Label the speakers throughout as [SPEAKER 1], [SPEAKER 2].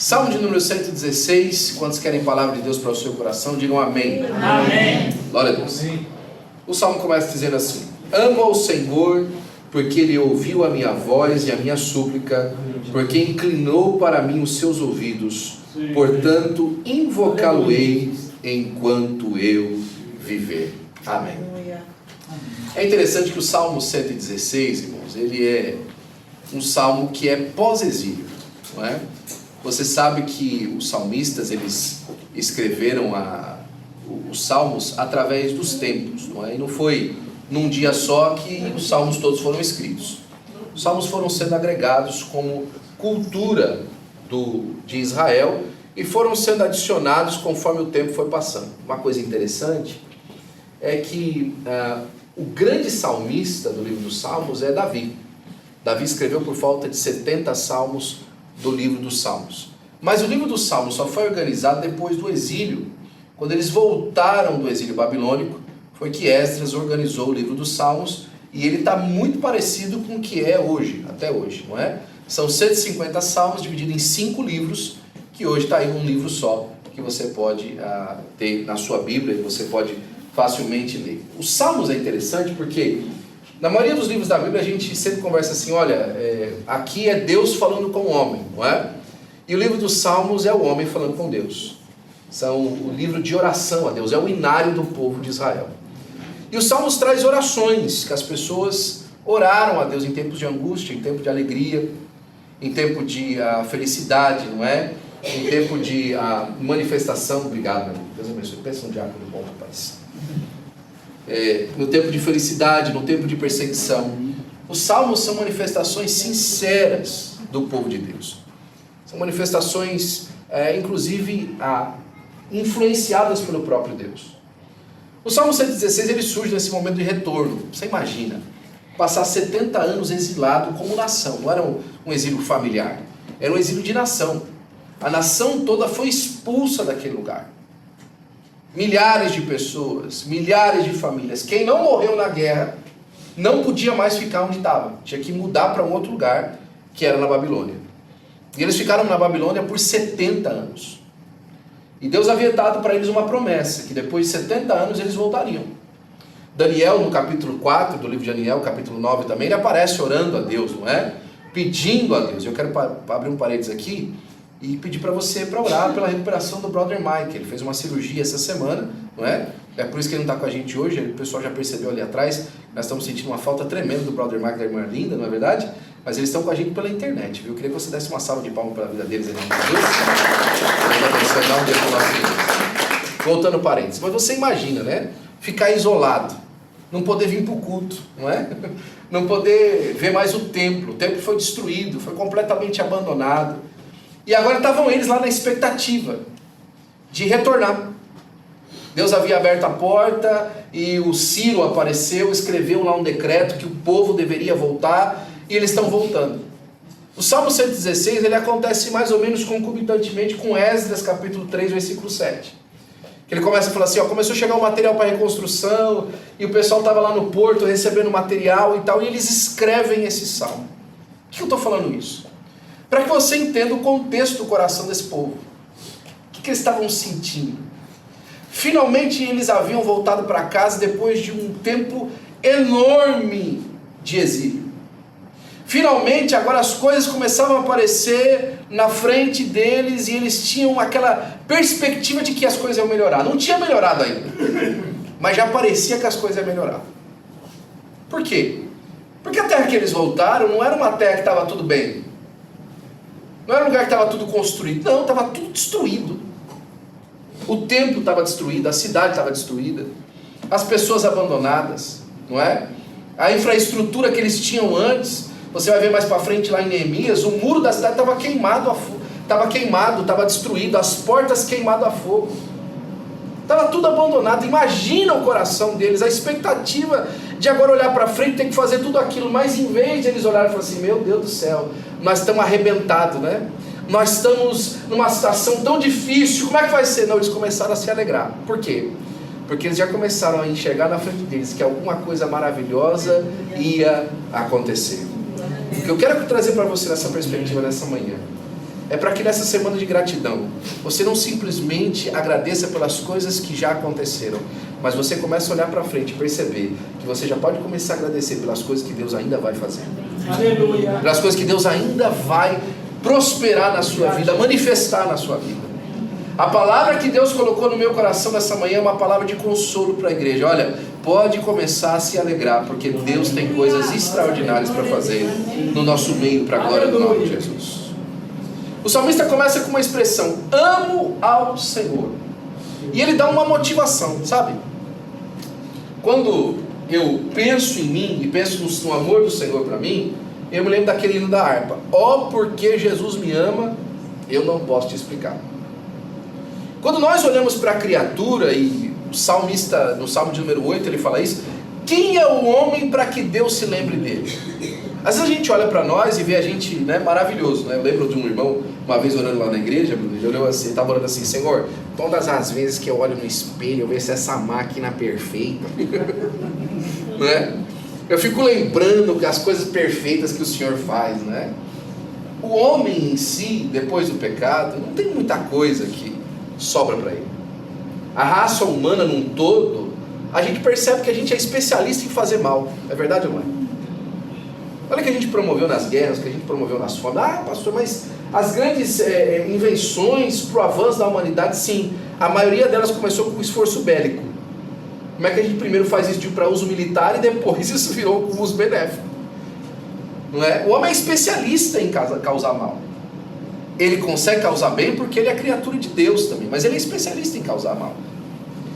[SPEAKER 1] Salmo de número 116. Quantos querem palavra de Deus para o seu coração, digam amém.
[SPEAKER 2] Amém.
[SPEAKER 1] Glória a Deus. O Salmo começa dizendo assim: amo ao Senhor, porque Ele ouviu a minha voz e a minha súplica, porque inclinou para mim os seus ouvidos, portanto invocá-lo-ei enquanto eu viver. Amém. É interessante que o Salmo 116, irmãos, ele é um salmo que é pós-exílio, não é? Você sabe que os salmistas, eles escreveram os salmos através dos tempos, não é? E não foi num dia só que os salmos todos foram escritos. Os salmos foram sendo agregados como cultura de Israel e foram sendo adicionados conforme o tempo foi passando. Uma coisa interessante é que o grande salmista do livro dos Salmos é Davi. Davi escreveu por volta de 70 salmos do livro dos Salmos. Mas o livro dos Salmos só foi organizado depois do exílio. Quando eles voltaram do exílio babilônico, foi que Esdras organizou o livro dos Salmos, e ele está muito parecido com o que é hoje, até hoje, não é? São 150 salmos divididos em 5 livros, que hoje está aí um livro só, que você pode ter na sua Bíblia, e você pode facilmente ler. Os Salmos é interessante porque na maioria dos livros da Bíblia a gente sempre conversa assim, olha, aqui é Deus falando com o homem, não é? E o livro dos Salmos é o homem falando com Deus. São o livro de oração a Deus, é o inário do povo de Israel. E os Salmos traz orações, que as pessoas oraram a Deus em tempos de angústia, em tempo de alegria, em tempo de felicidade, não é? Em tempo de manifestação. Obrigado, meu amigo. Deus abençoe. Pensa um diácono bom, rapaz. No tempo de felicidade, no tempo de perseguição. Os Salmos são manifestações sinceras do povo de Deus. São manifestações, inclusive, influenciadas pelo próprio Deus. O Salmo 116, ele surge nesse momento de retorno. Você imagina, passar 70 anos exilado como nação. Não era um exílio familiar, era um exílio de nação. A nação toda foi expulsa daquele lugar. Milhares de pessoas, milhares de famílias. Quem não morreu na guerra não podia mais ficar onde estava. Tinha que mudar para um outro lugar, que era na Babilônia. E eles ficaram na Babilônia por 70 anos. E Deus havia dado para eles uma promessa, que depois de 70 anos eles voltariam. Daniel, no capítulo 4 do livro de Daniel, capítulo 9 também, ele aparece orando a Deus, não é? Pedindo a Deus. Eu quero abrir um parênteses aqui e pedir para você para orar pela recuperação do brother Mike. Ele fez uma cirurgia essa semana, não é? É por isso que ele não está com a gente hoje. O pessoal já percebeu ali atrás. Nós estamos sentindo uma falta tremenda do brother Mike e da irmã Linda, não é verdade? Mas eles estão com a gente pela internet, viu? Eu queria que você desse uma salva de palmas pela vida deles. Voltando parênteses. Mas você imagina, né? Ficar isolado, não poder vir para o culto, não é? Não poder ver mais o templo foi destruído, foi completamente abandonado. E agora estavam eles lá na expectativa de retornar. Deus havia aberto a porta e o Ciro apareceu, escreveu lá um decreto que o povo deveria voltar, e eles estão voltando. O Salmo 116, ele acontece mais ou menos concomitantemente com Esdras capítulo 3, versículo 7. Que ele começa a falar assim, começou a chegar o material para reconstrução, e o pessoal estava lá no porto recebendo material e tal, e eles escrevem esse salmo. Por que eu estou falando isso? Para que você entenda o contexto do coração desse povo. O que eles estavam sentindo? Finalmente eles haviam voltado para casa depois de um tempo enorme de exílio. Finalmente agora as coisas começavam a aparecer na frente deles e eles tinham aquela perspectiva de que as coisas iam melhorar. Não tinha melhorado ainda, mas já parecia que as coisas iam melhorar. Por quê? Porque a terra que eles voltaram não era uma terra que estava tudo bem. Não era um lugar que estava tudo construído. Não, estava tudo destruído. O templo estava destruído, a cidade estava destruída, as pessoas abandonadas, não é? A infraestrutura que eles tinham antes, você vai ver mais para frente lá em Neemias, o muro da cidade estava queimado, estava destruído, as portas queimadas a fogo. Estava tudo abandonado. Imagina o coração deles, a expectativa de agora olhar para frente e ter que fazer tudo aquilo, mas em vez de eles olharem e falarem assim, meu Deus do céu, nós estamos arrebentados, né? Nós estamos numa situação tão difícil, como é que vai ser? Não, eles começaram a se alegrar. Por quê? Porque eles já começaram a enxergar na frente deles que alguma coisa maravilhosa ia acontecer. O que eu quero trazer para você nessa perspectiva nessa manhã é para que nessa semana de gratidão, você não simplesmente agradeça pelas coisas que já aconteceram, mas você comece a olhar para frente e perceber que você já pode começar a agradecer pelas coisas que Deus ainda vai fazer. Aleluia. Pelas coisas que Deus ainda vai prosperar na sua vida, manifestar na sua vida. A palavra que Deus colocou no meu coração nessa manhã é uma palavra de consolo para a igreja. Olha, pode começar a se alegrar, porque Deus tem coisas extraordinárias para fazer no nosso meio, para a glória do nome de Jesus. O salmista começa com uma expressão: amo ao Senhor. E ele dá uma motivação, sabe? Quando eu penso em mim e penso no amor do Senhor para mim, eu me lembro daquele hino da harpa: ó, porque Jesus me ama, eu não posso te explicar. Quando nós olhamos para a criatura, e o salmista, no Salmo de número 8, ele fala isso: quem é o homem para que Deus se lembre dele? Às vezes a gente olha para nós e vê a gente, né, maravilhoso, né? Eu lembro de um irmão, uma vez orando lá na igreja, ele olhou assim, estava orando assim: Senhor, todas as vezes que eu olho no espelho, eu vejo essa máquina perfeita, né? Eu fico lembrando que as coisas perfeitas que o Senhor faz, né? O homem em si, depois do pecado, não tem muita coisa que sobra para ele. A raça humana num todo, a gente percebe que a gente é especialista em fazer mal. É verdade ou não é? Olha o que a gente promoveu nas guerras, o que a gente promoveu nas fomes. Ah, pastor, mas as grandes invenções para o avanço da humanidade, sim, a maioria delas começou com esforço bélico. Como é que a gente primeiro faz isso para uso militar e depois isso virou com uso benéfico? Não é? O homem é especialista em causar mal. Ele consegue causar bem porque ele é criatura de Deus também, mas ele é especialista em causar mal.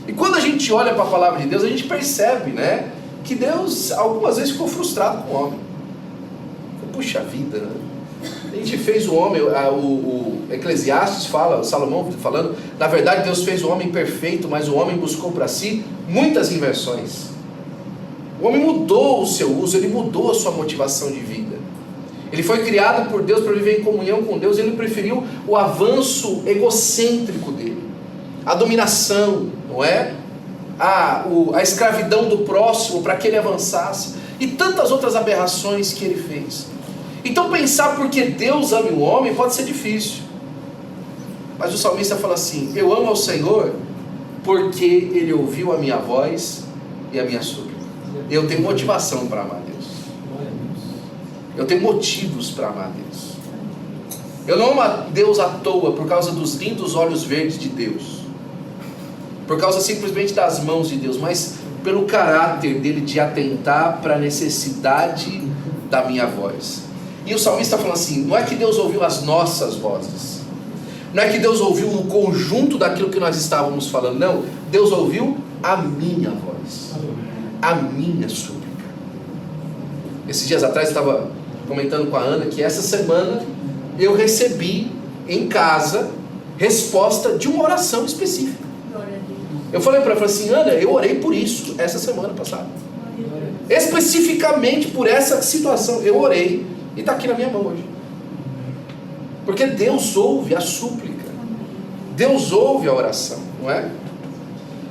[SPEAKER 1] E quando a gente olha para a palavra de Deus, a gente percebe, né, que Deus algumas vezes ficou frustrado com o homem. Puxa vida, né? A gente fez o homem, o Eclesiastes fala, o Salomão falando, na verdade Deus fez o homem perfeito, mas o homem buscou para si muitas inversões. O homem mudou o seu uso, ele mudou a sua motivação de vida. Ele foi criado por Deus para viver em comunhão com Deus. Ele preferiu o avanço egocêntrico dele, a dominação, não é? A escravidão do próximo para que ele avançasse, e tantas outras aberrações que ele fez. Então pensar porque Deus ama o homem pode ser difícil, mas o salmista fala assim: eu amo ao Senhor porque Ele ouviu a minha voz e a minha súplica. Eu tenho motivação para amar Deus. Eu tenho motivos para amar Deus. Eu não amo a Deus à toa por causa dos lindos olhos verdes de Deus, por causa simplesmente das mãos de Deus, mas pelo caráter dele de atentar para a necessidade da minha voz. E o salmista está falando assim: não é que Deus ouviu as nossas vozes, não é que Deus ouviu o conjunto daquilo que nós estávamos falando, não, Deus ouviu a minha voz, a minha súplica. Esses dias atrás eu estava comentando com a Ana que essa semana eu recebi em casa resposta de uma oração específica. Eu falei para ela assim: Ana, eu orei por isso essa semana passada, especificamente por essa situação, eu orei, e está aqui na minha mão hoje. Porque Deus ouve a súplica, Deus ouve a oração, não é?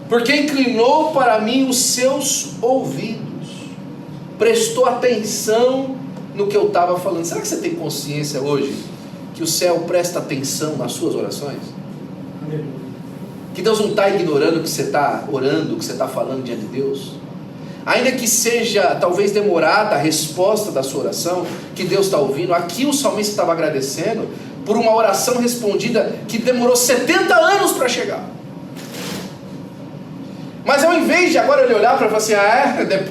[SPEAKER 1] Porque inclinou para mim os seus ouvidos, prestou atenção no que eu estava falando. Será que você tem consciência hoje que o céu presta atenção nas suas orações? Que Deus não está ignorando o que você está orando, o que você está falando diante de Deus? Ainda que seja talvez demorada a resposta da sua oração, que Deus está ouvindo. Aqui o salmista estava agradecendo por uma oração respondida que demorou 70 anos para chegar. Mas ao invés de agora ele olhar para falar assim: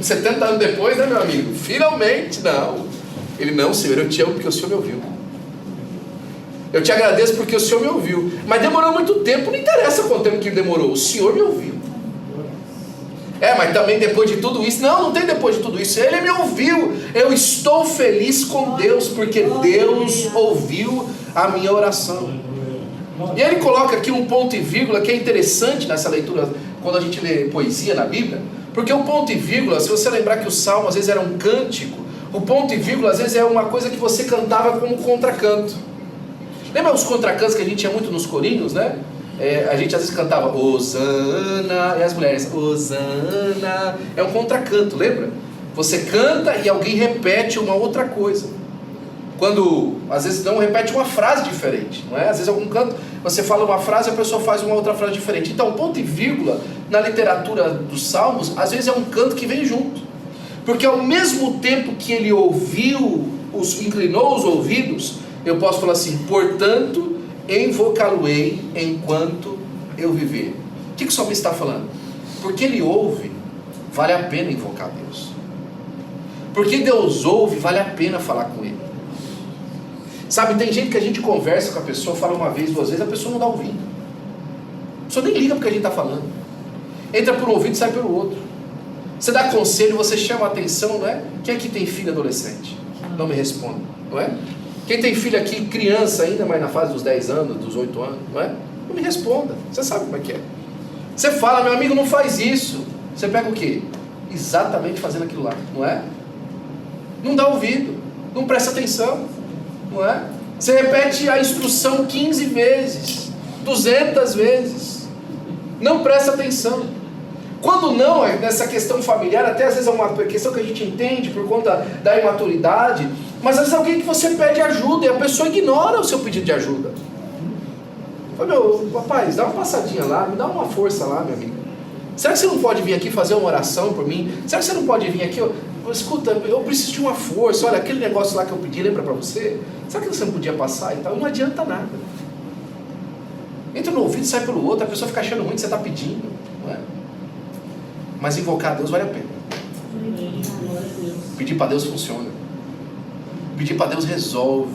[SPEAKER 1] 70 anos depois, né, meu amigo? Finalmente, não. Ele: não, Senhor, eu te amo porque o Senhor me ouviu. Eu te agradeço porque o Senhor me ouviu. Mas demorou muito tempo, não interessa quanto tempo que demorou, o Senhor me ouviu. Mas também depois de tudo isso, não tem depois de tudo isso, Ele me ouviu. Eu estou feliz com Deus, porque Deus ouviu a minha oração. E ele coloca aqui um ponto e vírgula que é interessante nessa leitura, quando a gente lê poesia na Bíblia, porque o ponto e vírgula, se você lembrar que o salmo às vezes era um cântico, o ponto e vírgula às vezes é uma coisa que você cantava como contracanto. Lembra os contracantos que a gente tinha muito nos corinhos, né? A gente às vezes cantava Hosana, e as mulheres Hosana, é um contracanto, lembra? Você canta e alguém repete uma outra coisa. Quando, às vezes, não repete uma frase diferente, não é? Às vezes, algum canto, você fala uma frase e a pessoa faz uma outra frase diferente. Então, ponto e vírgula, na literatura dos Salmos, às vezes é um canto que vem junto. Porque ao mesmo tempo que ele ouviu, inclinou os ouvidos, eu posso falar assim, portanto, invocá-lo-ei enquanto eu viver. O que o salmista está falando? Porque ele ouve, vale a pena invocar Deus. Porque Deus ouve, vale a pena falar com Ele. Sabe, tem gente que a gente conversa com a pessoa, fala uma vez, duas vezes, a pessoa não dá ouvido. A pessoa nem liga porque a gente está falando. Entra por um ouvido e sai pelo outro. Você dá conselho, você chama a atenção, não é? Quem aqui tem filho adolescente? Não me responda, não é? Quem tem filho aqui, criança ainda, mas na fase dos 10 anos, dos 8 anos, não é? Não me responda, você sabe como é que é. Você fala, meu amigo, não faz isso. Você pega o quê? Exatamente fazendo aquilo lá, não é? Não dá ouvido, não presta atenção, não é? Você repete a instrução 15 vezes, 200 vezes, não presta atenção. Quando não, é nessa questão familiar, até às vezes é uma questão que a gente entende por conta da imaturidade, mas às vezes é alguém que você pede ajuda e a pessoa ignora o seu pedido de ajuda. Fala, meu rapaz, dá uma passadinha lá, me dá uma força lá, meu amigo. Será que você não pode vir aqui fazer uma oração por mim? Será que você não pode vir aqui? Escuta, eu preciso de uma força. Olha, aquele negócio lá que eu pedi, lembra para você? Será que você não podia passar e tal? Não adianta nada. Entra no ouvido e sai pelo outro, a pessoa fica achando ruim que você está pedindo, não é? Mas invocar a Deus vale a pena. Pedir para Deus funciona. Pedir para Deus resolve.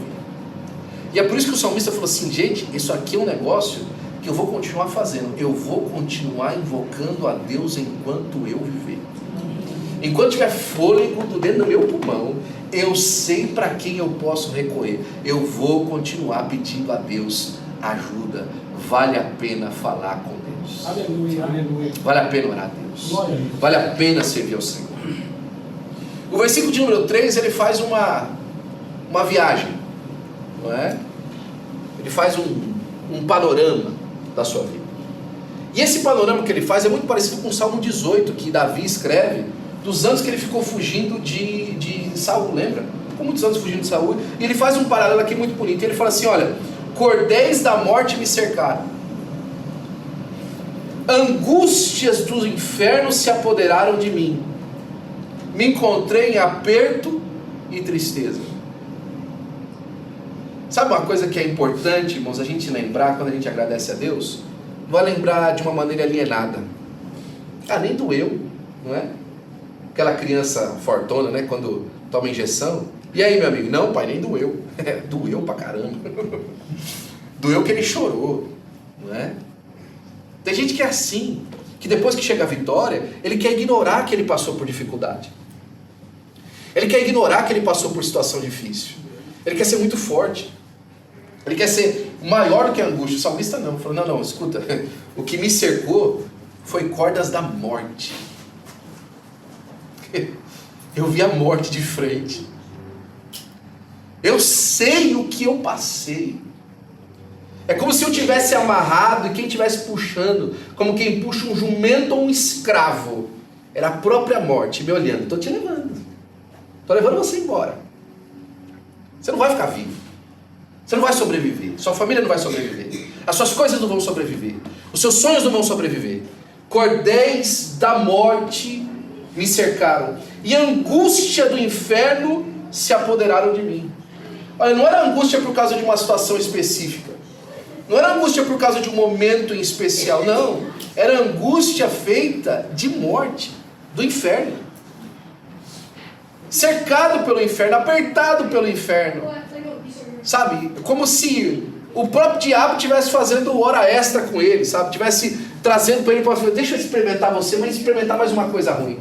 [SPEAKER 1] E é por isso que o salmista falou assim, gente, isso aqui é um negócio que eu vou continuar fazendo. Eu vou continuar invocando a Deus enquanto eu viver. Enquanto tiver fôlego dentro do meu pulmão, eu sei para quem eu posso recorrer. Eu vou continuar pedindo a Deus ajuda. Vale a pena falar com Deus.
[SPEAKER 2] Aleluia, aleluia.
[SPEAKER 1] Vale a pena orar a Deus. Vale a pena servir ao Senhor. O versículo de número 3, ele faz uma viagem, não é? Ele faz um panorama da sua vida. E esse panorama que ele faz é muito parecido com o Salmo 18, que Davi escreve, dos anos que ele ficou fugindo de Saul, lembra? Ficou muitos anos fugindo de Saul, e ele faz um paralelo aqui muito bonito. Ele fala assim, olha, cordéis da morte me cercaram, angústias do inferno se apoderaram de mim, me encontrei em aperto e tristeza. Sabe uma coisa que é importante, irmãos, a gente lembrar quando a gente agradece a Deus? Não vai lembrar de uma maneira alienada. Ah, nem doeu, não é? Aquela criança fortona, né, quando toma injeção. E aí, meu amigo? Não, pai, nem doeu. Doeu pra caramba. Doeu que ele chorou, não é? Tem gente que é assim, que depois que chega a vitória, ele quer ignorar que ele passou por dificuldade. Ele quer ignorar que ele passou por situação difícil. Ele quer ser muito forte. Ele quer ser maior do que a angústia. O salmista não. Falou, não, escuta. O que me cercou foi cordas da morte. Eu vi a morte de frente. Eu sei o que eu passei. É como se eu tivesse amarrado e quem estivesse puxando, como quem puxa um jumento ou um escravo. Era a própria morte me olhando. Estou te levando. Estou levando você embora. Você não vai ficar vivo. Você não vai sobreviver. Sua família não vai sobreviver. As suas coisas não vão sobreviver. Os seus sonhos não vão sobreviver. Cordéis da morte me cercaram. E a angústia do inferno se apoderaram de mim. Olha, não era angústia por causa de uma situação específica. Não era angústia por causa de um momento em especial. Não. Era angústia feita de morte. Do inferno. Cercado pelo inferno. Apertado pelo inferno. Sabe? Como se o próprio diabo estivesse fazendo hora extra com ele. Sabe? Estivesse trazendo para ele para falar, deixa eu experimentar você, mas experimentar mais uma coisa ruim.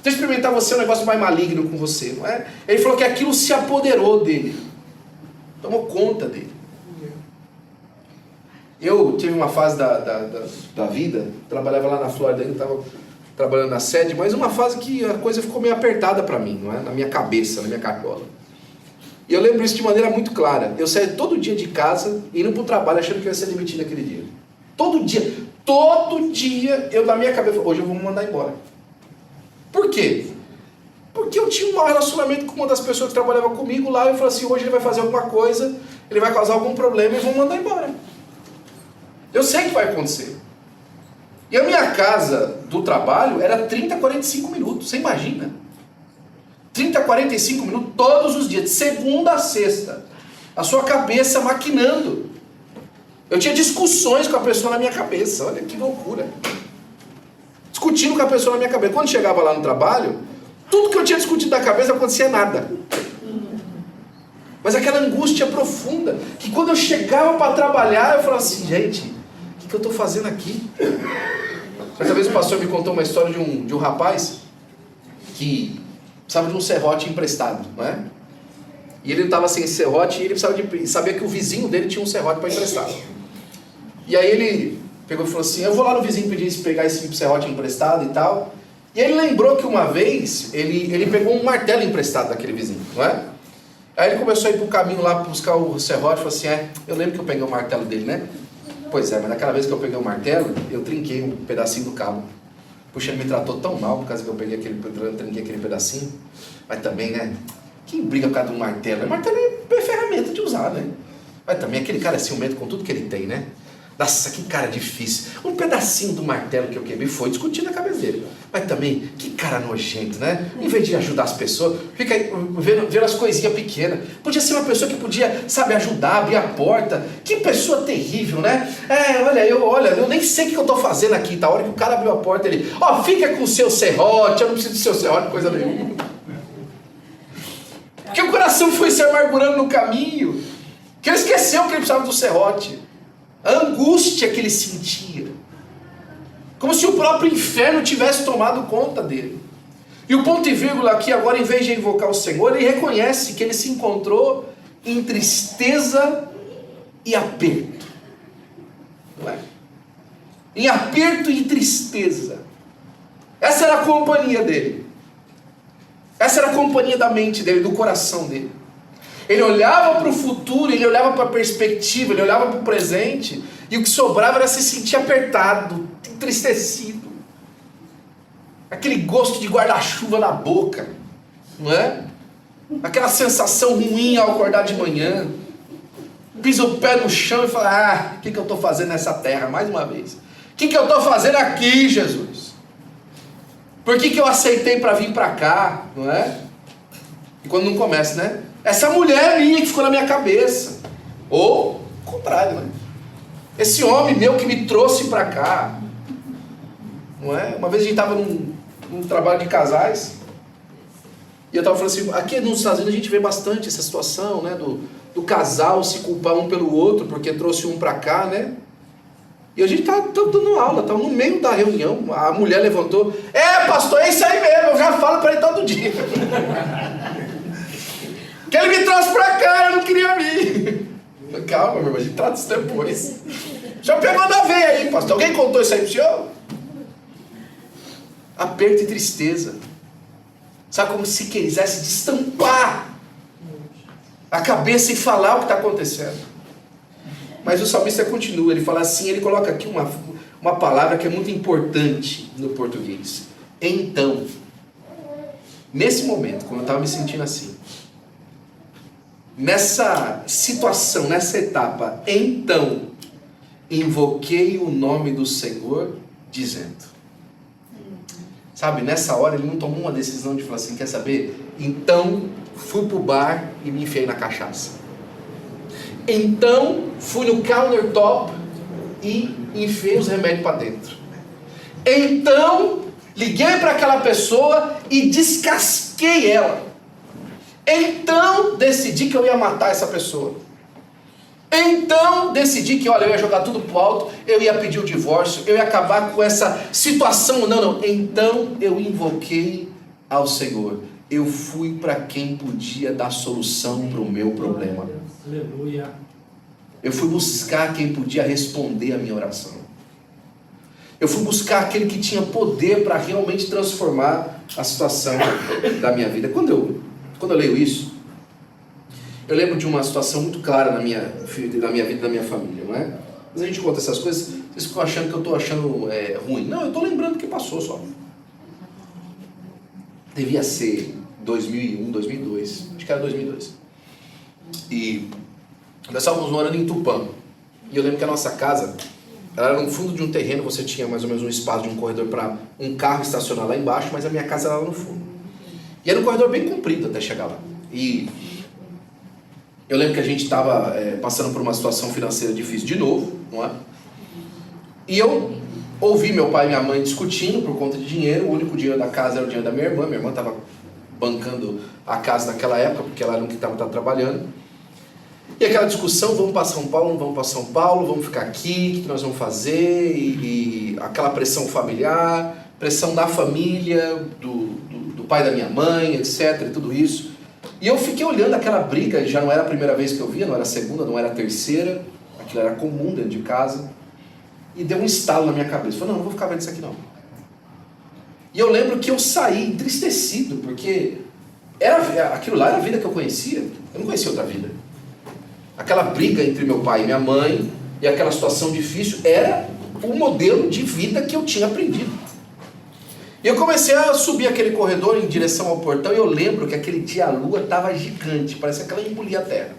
[SPEAKER 1] Deixa eu experimentar você um negócio mais maligno com você. Não é? Ele falou que aquilo se apoderou dele. Tomou conta dele. Eu tive uma fase da vida, trabalhava lá na Flórida, ainda estava trabalhando na sede, mas uma fase que a coisa ficou meio apertada para mim, não é? Na minha cabeça, na minha cartola. E eu lembro isso de maneira muito clara. Eu saía todo dia de casa, indo para o trabalho, achando que eu ia ser demitido naquele dia. Todo dia, eu na minha cabeça, hoje eu vou me mandar embora. Por quê? Porque eu tinha um mau relacionamento com uma das pessoas que trabalhava comigo lá, e eu falei assim, hoje ele vai fazer alguma coisa, ele vai causar algum problema e vão mandar embora. Eu sei que vai acontecer. E a minha casa do trabalho era 30, 45 minutos, você imagina? 30, 45 minutos todos os dias, de segunda a sexta. A sua cabeça maquinando. Eu tinha discussões com a pessoa na minha cabeça, olha que loucura. Discutindo com a pessoa na minha cabeça. Quando chegava lá no trabalho, tudo que eu tinha discutido na cabeça não acontecia nada. Mas aquela angústia profunda, que quando eu chegava para trabalhar, eu falava assim, gente, o que eu estou fazendo aqui? Certa vez o pastor me contou uma história de um rapaz que precisava de um serrote emprestado, não é? E ele estava sem serrote e ele sabia que o vizinho dele tinha um serrote para emprestar. E aí ele pegou e falou assim, eu vou lá no vizinho pedir pegar esse serrote emprestado e tal. E ele lembrou que uma vez ele pegou um martelo emprestado daquele vizinho, não é? Aí ele começou a ir para o caminho lá para buscar o serrote e falou assim, eu lembro que eu peguei o martelo dele, né? Pois é, mas naquela vez que eu peguei o martelo, eu trinquei um pedacinho do cabo. Puxa, ele me tratou tão mal por causa que eu trinquei aquele pedacinho. Mas também, né? Quem briga por causa de um martelo? Martelo é ferramenta de usar, né? Mas também aquele cara é ciumento com tudo que ele tem, né? Nossa, que cara difícil. Um pedacinho do martelo que eu quebrei foi discutir na cabeça dele. Mas também, que cara nojento, né? Em vez de ajudar as pessoas, fica aí vendo as coisinhas pequenas. Podia ser uma pessoa que podia, sabe, ajudar, abrir a porta. Que pessoa terrível, né? Olha, eu nem sei o que eu estou fazendo aqui. Tá? A hora que o cara abriu a porta, ele, fica com o seu serrote, eu não preciso do seu serrote, coisa nenhuma. Porque o coração foi se amargurando no caminho, que ele esqueceu que ele precisava do serrote. A angústia que ele sentia, como se o próprio inferno tivesse tomado conta dele. E o ponto e vírgula aqui agora, em vez de invocar o Senhor, ele reconhece que ele se encontrou em tristeza e aperto, não é? Em aperto e tristeza. Essa era a companhia dele, essa era a companhia da mente dele, do coração dele. Ele olhava para o futuro, ele olhava para a perspectiva, ele olhava para o presente, e o que sobrava era se sentir apertado, entristecido. Aquele gosto de guarda-chuva na boca, não é? Aquela sensação ruim ao acordar de manhã. Pisa o pé no chão e fala, o que eu estou fazendo nessa terra, mais uma vez? O que eu estou fazendo aqui, Jesus? Por que eu aceitei para vir para cá, não é? E quando não começa, né? Essa mulher minha que ficou na minha cabeça. Ou, o contrário, né? Esse homem meu que me trouxe para cá. Não é? Uma vez a gente estava num trabalho de casais. E eu estava falando assim, aqui nos Estados Unidos a gente vê bastante essa situação, né? Do casal se culpar um pelo outro, porque trouxe um para cá, né? E a gente tá dando aula, tá no meio da reunião. A mulher levantou, pastor, é isso aí mesmo, eu já falo para ele todo dia. Que ele me trouxe pra cá, eu não queria vir. Calma, meu irmão, a gente trata isso depois. Já pegou na veia aí, pastor. Alguém contou isso aí pro senhor? Aperto e tristeza. Sabe, como se quisesse destampar a cabeça e falar o que está acontecendo. Mas o salmista continua, ele fala assim, ele coloca aqui uma palavra que é muito importante no português. Então, nesse momento, quando eu estava me sentindo assim, nessa situação, nessa etapa, então, invoquei o nome do Senhor, dizendo. Sabe, nessa hora ele não tomou uma decisão de falar assim, quer saber? Então, fui pro bar e me enfiei na cachaça. Então, fui no countertop e enfiei os remédios para dentro. Então, liguei para aquela pessoa e descasquei ela. Então decidi que eu ia matar essa pessoa. Então decidi que, eu ia jogar tudo pro alto, eu ia pedir o divórcio, eu ia acabar com essa situação. Não. Então eu invoquei ao Senhor. Eu fui para quem podia dar solução para o meu problema. Aleluia. Eu fui buscar quem podia responder a minha oração. Eu fui buscar aquele que tinha poder para realmente transformar a situação da minha vida. Quando eu leio isso, eu lembro de uma situação muito clara na minha vida, na minha família, não é? Mas a gente conta essas coisas, vocês ficam achando que eu estou achando ruim. Não, eu estou lembrando que passou só. Devia ser 2001, 2002, acho que era 2002. E nós estávamos morando em Tupã. E eu lembro que a nossa casa, ela era no fundo de um terreno, você tinha mais ou menos um espaço de um corredor para um carro estacionar lá embaixo, mas a minha casa era lá no fundo. E era um corredor bem comprido até chegar lá. E eu lembro que a gente estava passando por uma situação financeira difícil de novo, não é? E eu ouvi meu pai e minha mãe discutindo por conta de dinheiro. O único dinheiro da casa era o dinheiro da minha irmã. Minha irmã estava bancando a casa naquela época, porque ela era o que estava trabalhando. E aquela discussão, vamos para São Paulo, não vamos para São Paulo, vamos ficar aqui, o que nós vamos fazer? E aquela pressão familiar, pressão da família, do pai da minha mãe, etc. E tudo isso. E eu fiquei olhando aquela briga, já não era a primeira vez que eu via, não era a segunda, não era a terceira. Aquilo era comum dentro de casa. E deu um estalo na minha cabeça. Falei, não vou ficar vendo isso aqui não. E eu lembro que eu saí entristecido, porque aquilo lá era a vida que eu conhecia. Eu não conhecia outra vida. Aquela briga entre meu pai e minha mãe, e aquela situação difícil, era o modelo de vida que eu tinha aprendido. E eu comecei a subir aquele corredor em direção ao portão, e eu lembro que aquele dia a lua estava gigante, parecia que ela engolia a terra.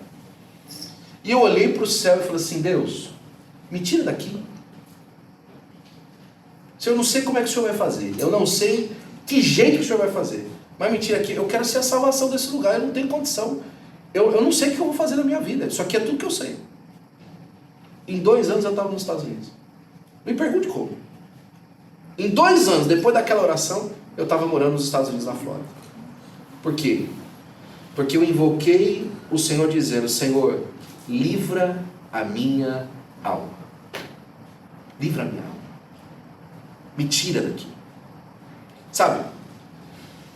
[SPEAKER 1] E eu olhei para o céu e falei assim, Deus, me tira daqui. Eu não sei como é que o Senhor vai fazer, eu não sei que jeito que o Senhor vai fazer, mas me tira aqui, eu quero ser a salvação desse lugar, eu não tenho condição, eu não sei o que eu vou fazer na minha vida, isso aqui é tudo que eu sei. Em 2 anos eu estava nos Estados Unidos, me pergunte como. Em 2 anos, depois daquela oração, eu estava morando nos Estados Unidos, na Flórida. Por quê? Porque eu invoquei o Senhor dizendo, Senhor, livra a minha alma, livra a minha alma. Me tira daqui. Sabe?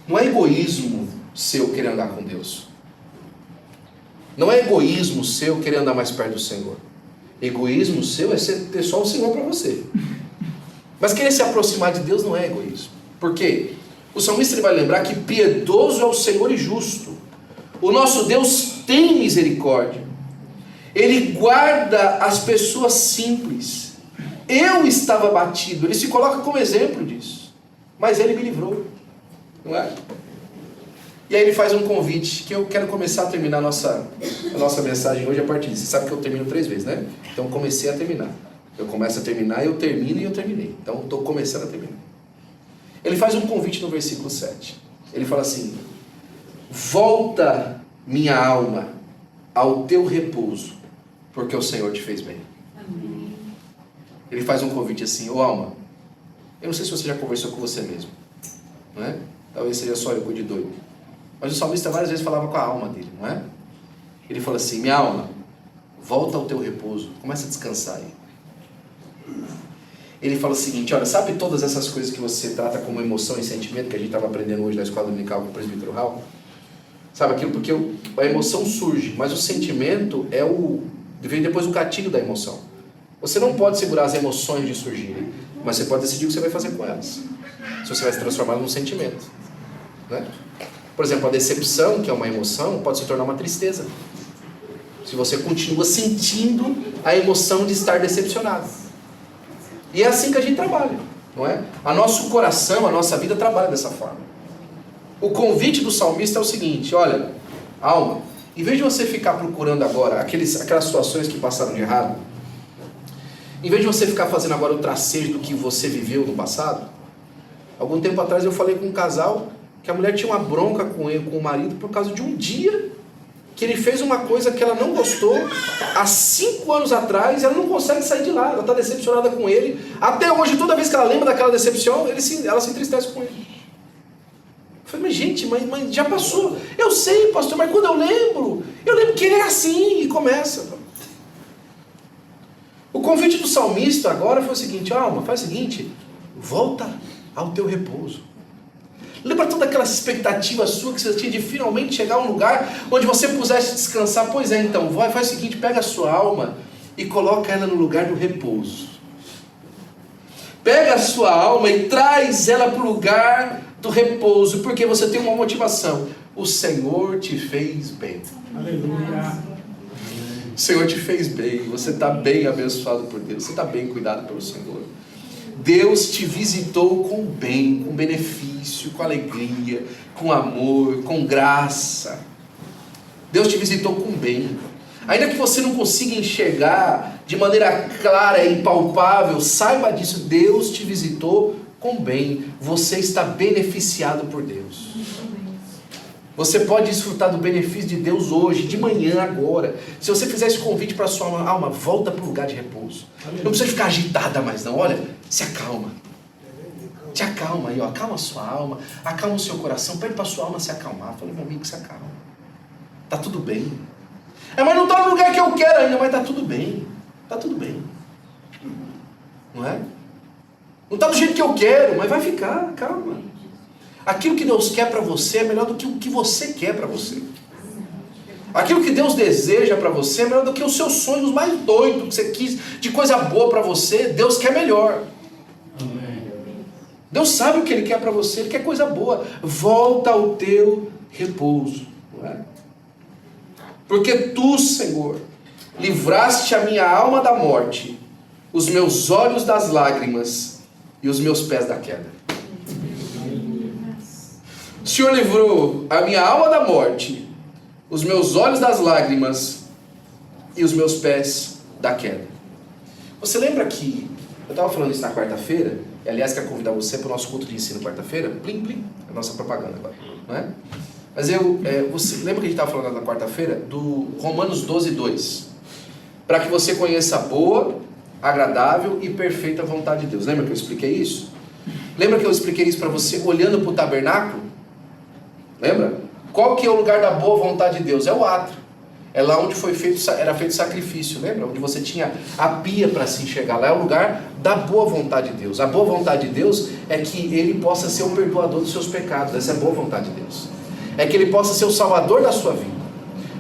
[SPEAKER 1] Não é egoísmo seu querer andar com Deus. Não é egoísmo seu querer andar mais perto do Senhor. Egoísmo seu é ter só o Senhor para você. Mas querer se aproximar de Deus não é egoísmo. Por quê? O salmista ele vai lembrar que piedoso é o Senhor e justo. O nosso Deus tem misericórdia. Ele guarda as pessoas simples. Eu estava batido, ele se coloca como exemplo disso, mas ele me livrou, não é? E aí ele faz um convite, que eu quero começar a terminar a nossa mensagem hoje a partir disso. Você sabe que eu termino 3 vezes, né? Então comecei a terminar, eu começo a terminar, eu termino e eu terminei, então estou começando a terminar. Ele faz um convite no versículo 7, ele fala assim, volta minha alma ao teu repouso, porque o Senhor te fez bem. Amém. Ele faz um convite assim, ô alma, eu não sei se você já conversou com você mesmo, não é? Talvez seja só eu de doido, mas o salmista várias vezes falava com a alma dele, não é? Ele fala assim, minha alma, volta ao teu repouso, começa a descansar aí. Ele fala o seguinte, olha, sabe todas essas coisas que você trata como emoção e sentimento, que a gente estava aprendendo hoje na escola dominical com o presbítero Raul? Sabe aquilo? Porque a emoção surge, mas o sentimento vem depois do gatilho da emoção. Você não pode segurar as emoções de surgirem, mas você pode decidir o que você vai fazer com elas. Se você vai se transformar num sentimento, né? Por exemplo, a decepção, que é uma emoção, pode se tornar uma tristeza. Se você continua sentindo a emoção de estar decepcionado. E é assim que a gente trabalha, não é? O nosso coração, a nossa vida trabalha dessa forma. O convite do salmista é o seguinte, olha, alma, em vez de você ficar procurando agora aquelas situações que passaram de errado, em vez de você ficar fazendo agora o tracejo do que você viveu no passado, algum tempo atrás eu falei com um casal que a mulher tinha uma bronca com o marido por causa de um dia que ele fez uma coisa que ela não gostou há 5 anos atrás, e ela não consegue sair de lá, ela está decepcionada com ele. Até hoje, toda vez que ela lembra daquela decepção, ela se entristece com ele. Eu falei, mas gente, mas já passou. Eu sei, pastor, mas quando eu lembro que ele é assim, e começa. O convite do salmista agora foi o seguinte, alma, faz o seguinte, volta ao teu repouso. Lembra toda aquela expectativa sua que você tinha de finalmente chegar a um lugar onde você pudesse descansar? Pois é, então, faz o seguinte, pega a sua alma e coloca ela no lugar do repouso. Pega a sua alma e traz ela para o lugar do repouso, porque você tem uma motivação. O Senhor te fez bem. Aleluia. O Senhor te fez bem, você está bem abençoado por Deus, você está bem cuidado pelo Senhor. Deus te visitou com bem, com benefício, com alegria, com amor, com graça. Deus te visitou com bem. Ainda que você não consiga enxergar de maneira clara e palpável, saiba disso, Deus te visitou com bem. Você está beneficiado por Deus. Você pode desfrutar do benefício de Deus hoje, de manhã, agora. Se você fizer esse convite para a sua alma, volta para o lugar de repouso. Não precisa ficar agitada mais não. Olha, se acalma. Te acalma aí, ó. Acalma a sua alma, acalma o seu coração. Pede para a sua alma se acalmar. Fala, meu amigo, se acalma. Tá tudo bem. Mas não está no lugar que eu quero ainda, mas está tudo bem. Está tudo bem. Não é? Não está do jeito que eu quero, mas vai ficar, calma. Aquilo que Deus quer para você é melhor do que o que você quer para você. Aquilo que Deus deseja para você é melhor do que os seus sonhos mais doidos que você quis, de coisa boa para você. Deus quer melhor. Deus sabe o que Ele quer para você, Ele quer coisa boa. Volta ao teu repouso. Não é? Porque tu, Senhor, livraste a minha alma da morte, os meus olhos das lágrimas e os meus pés da queda. O Senhor livrou a minha alma da morte, os meus olhos das lágrimas e os meus pés da queda. Você lembra que eu estava falando isso na quarta-feira? E, aliás, quero convidar você para o nosso culto de ensino quarta-feira. Plim, plim, a nossa propaganda agora, não é? Mas você lembra que a gente estava falando na quarta-feira? Do Romanos 12:2. Para que você conheça a boa, agradável e perfeita vontade de Deus. Lembra que eu expliquei isso? Lembra que eu expliquei isso para você olhando para o tabernáculo? Lembra? Qual que é o lugar da boa vontade de Deus? É o átrio. É lá onde era feito sacrifício, lembra? Onde você tinha a pia para se enxergar. Lá é o lugar da boa vontade de Deus. A boa vontade de Deus é que Ele possa ser o perdoador dos seus pecados. Essa é a boa vontade de Deus. É que Ele possa ser o salvador da sua vida.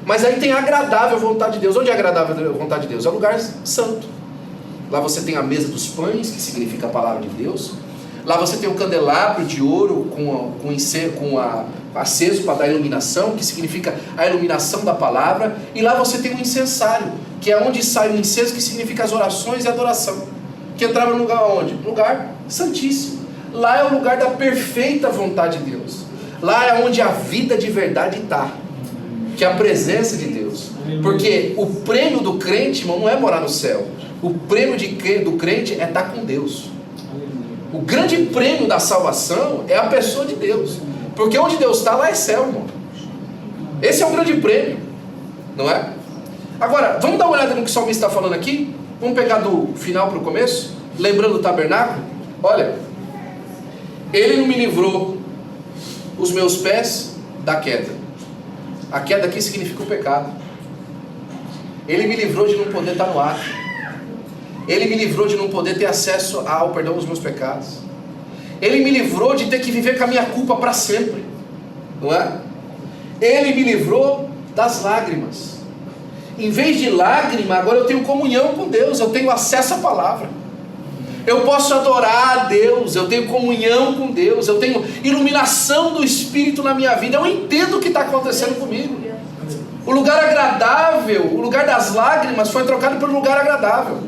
[SPEAKER 1] Mas aí tem a agradável vontade de Deus. Onde é a agradável vontade de Deus? É o lugar santo. Lá você tem a mesa dos pães, que significa a palavra de Deus. Lá você tem o candelabro de ouro com aceso para dar iluminação, que significa a iluminação da palavra. E lá você tem o incensário, que é onde sai o incenso, que significa as orações e a adoração. Que entrava no lugar onde? No lugar santíssimo. Lá é o lugar da perfeita vontade de Deus. Lá é onde a vida de verdade está, que é a presença de Deus. Porque o prêmio do crente, irmão, não é morar no céu. O prêmio do crente é estar com Deus. O grande prêmio da salvação é a pessoa de Deus. Porque onde Deus está, lá é céu, irmão. Esse é o grande prêmio, não é? Agora, vamos dar uma olhada no que o salmista está falando aqui? Vamos pegar do final para o começo? Lembrando do tabernáculo? Olha, Ele não me livrou os meus pés da queda. A queda aqui significa o pecado. Ele me livrou de não poder estar no átrio. Ele me livrou de não poder ter acesso ao perdão dos meus pecados. Ele me livrou de ter que viver com a minha culpa para sempre, não é? Ele me livrou das lágrimas. Em vez de lágrima, agora eu tenho comunhão com Deus, eu tenho acesso à palavra. Eu posso adorar a Deus, eu tenho comunhão com Deus, eu tenho iluminação do Espírito na minha vida, eu entendo o que está acontecendo comigo. O lugar agradável, o lugar das lágrimas foi trocado por um lugar agradável.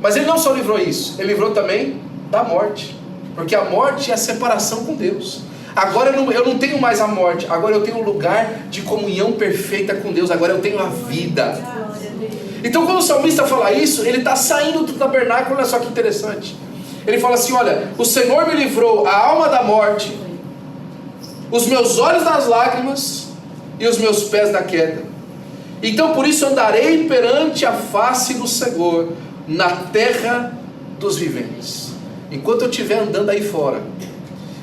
[SPEAKER 1] Mas Ele não só livrou isso, Ele livrou também da morte. Porque a morte é a separação com Deus. Agora eu não tenho mais a morte, agora eu tenho um lugar de comunhão perfeita com Deus, agora eu tenho a vida. Então quando o salmista fala isso, ele está saindo do tabernáculo. Olha só que interessante. Ele fala assim, olha, o Senhor me livrou a alma da morte, os meus olhos das lágrimas e os meus pés da queda. Então por isso andarei perante a face do Senhor na terra dos viventes. Enquanto eu estiver andando aí fora,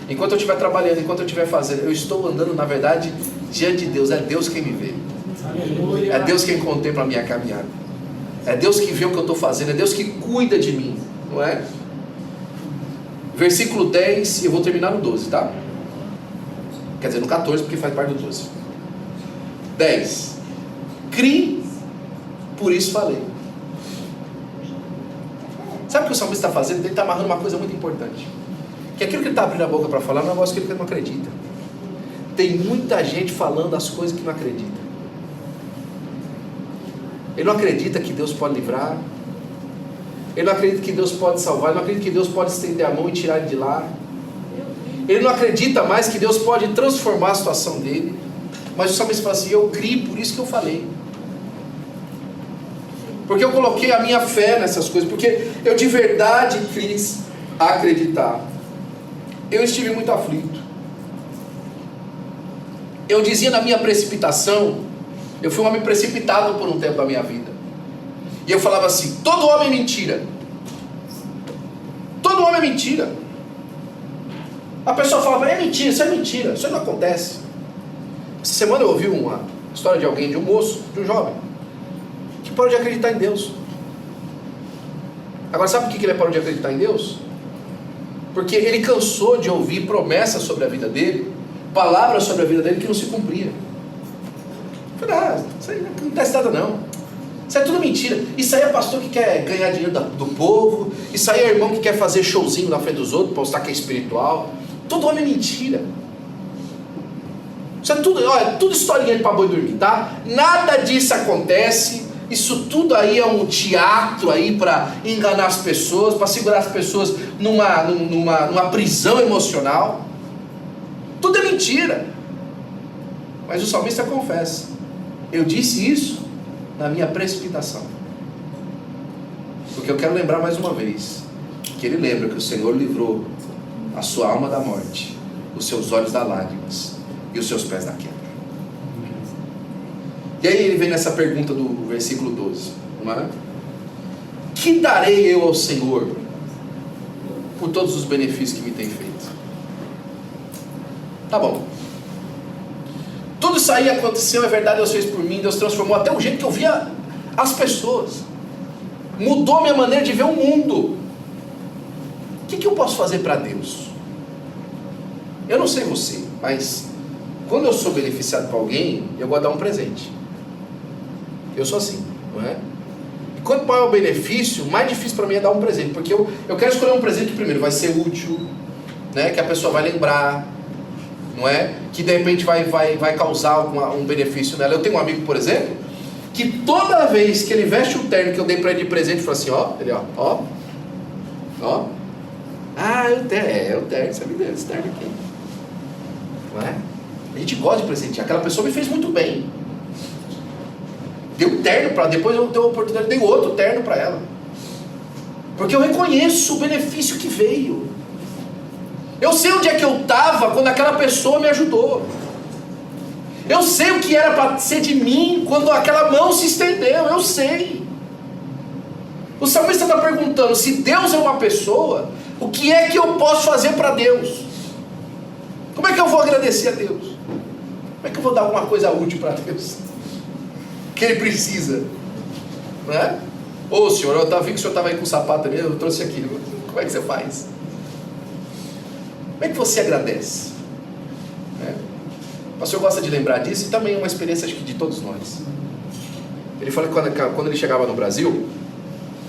[SPEAKER 1] enquanto eu estiver trabalhando, enquanto eu estiver fazendo, eu estou andando na verdade diante de Deus. É Deus quem me vê. É Deus quem contempla a minha caminhada. É Deus que vê o que eu estou fazendo. É Deus que cuida de mim, não é? Versículo 10, e eu vou terminar no 12, tá? Quer dizer, no 14, porque faz parte do 12. 10. Crie, por isso falei. Sabe o que o salmista está fazendo? Ele está amarrando uma coisa muito importante. Que aquilo que ele está abrindo a boca para falar não é um negócio que ele não acredita. Tem muita gente falando as coisas que não acredita. Ele não acredita que Deus pode livrar. Ele não acredita que Deus pode salvar, ele não acredita que Deus pode estender a mão e tirar ele de lá. Ele não acredita mais que Deus pode transformar a situação dele. Mas o salmista fala assim: eu criei, por isso que eu falei. Porque eu coloquei a minha fé nessas coisas, porque eu de verdade quis acreditar. Eu estive muito aflito. Eu dizia na minha precipitação, eu fui um homem precipitado por um tempo da minha vida. E eu falava assim: todo homem é mentira. Todo homem é mentira. A pessoa falava: é mentira, isso aí não acontece. Essa semana eu ouvi uma história de alguém, de um moço, de um jovem, que parou de acreditar em Deus. Agora sabe por que ele parou de acreditar em Deus? Porque ele cansou de ouvir promessas sobre a vida dele, palavras sobre a vida dele que não se cumpria. Eu falei: isso aí não acontece nada não. Isso é tudo mentira. Isso aí é pastor que quer ganhar dinheiro do povo. Isso aí é irmão que quer fazer showzinho na frente dos outros, postar que é espiritual. Todo homem é mentira. Isso é tudo, olha, tudo historinha de pra boi dormir, tá? Nada disso acontece. Isso tudo aí é um teatro aí para enganar as pessoas, para segurar as pessoas numa prisão emocional. Tudo é mentira. Mas o salmista confessa: eu disse isso na minha precipitação. Porque eu quero lembrar mais uma vez que ele lembra que o Senhor livrou a sua alma da morte, os seus olhos das lágrimas e os seus pés da queda. E aí ele vem nessa pergunta do versículo 12, não é? Que darei eu ao Senhor por todos os benefícios que me tem feito? Tá bom. Tudo isso aí aconteceu, é verdade, Deus fez por mim, Deus transformou até o jeito que eu via as pessoas. Mudou minha maneira de ver o mundo. O que eu posso fazer para Deus? Eu não sei você, mas quando eu sou beneficiado por alguém, eu gosto de dar um presente. Eu sou assim, não é? E quanto maior o benefício, mais difícil para mim é dar um presente. Porque eu quero escolher um presente que primeiro vai ser útil, né? Que a pessoa vai lembrar, não é? Que de repente vai causar um benefício nela. Eu tenho um amigo, por exemplo, que toda vez que ele veste o terno que eu dei para ele de presente, ele fala assim: ó, ah, é o terno, você me deu esse terno aqui, não é? A gente gosta de presentear. Aquela pessoa me fez muito bem, deu um terno para, depois eu dei uma oportunidade, dei outro terno para ela, porque eu reconheço o benefício que veio. Eu sei onde é que eu estava quando aquela pessoa me ajudou. Eu sei o que era para ser de mim quando aquela mão se estendeu. Eu sei. O salmista está perguntando: se Deus é uma pessoa, o que é que eu posso fazer para Deus? Como é que eu vou agradecer a Deus? Como é que eu vou dar alguma coisa útil para Deus que Ele precisa? Não é? Ô senhor, eu vi que o senhor estava aí com o sapato ali, eu trouxe aqui. Como é que você faz? Como é que você agradece? O pastor gosta de lembrar disso, e também é uma experiência, acho que de todos nós. Ele fala que quando ele chegava no Brasil,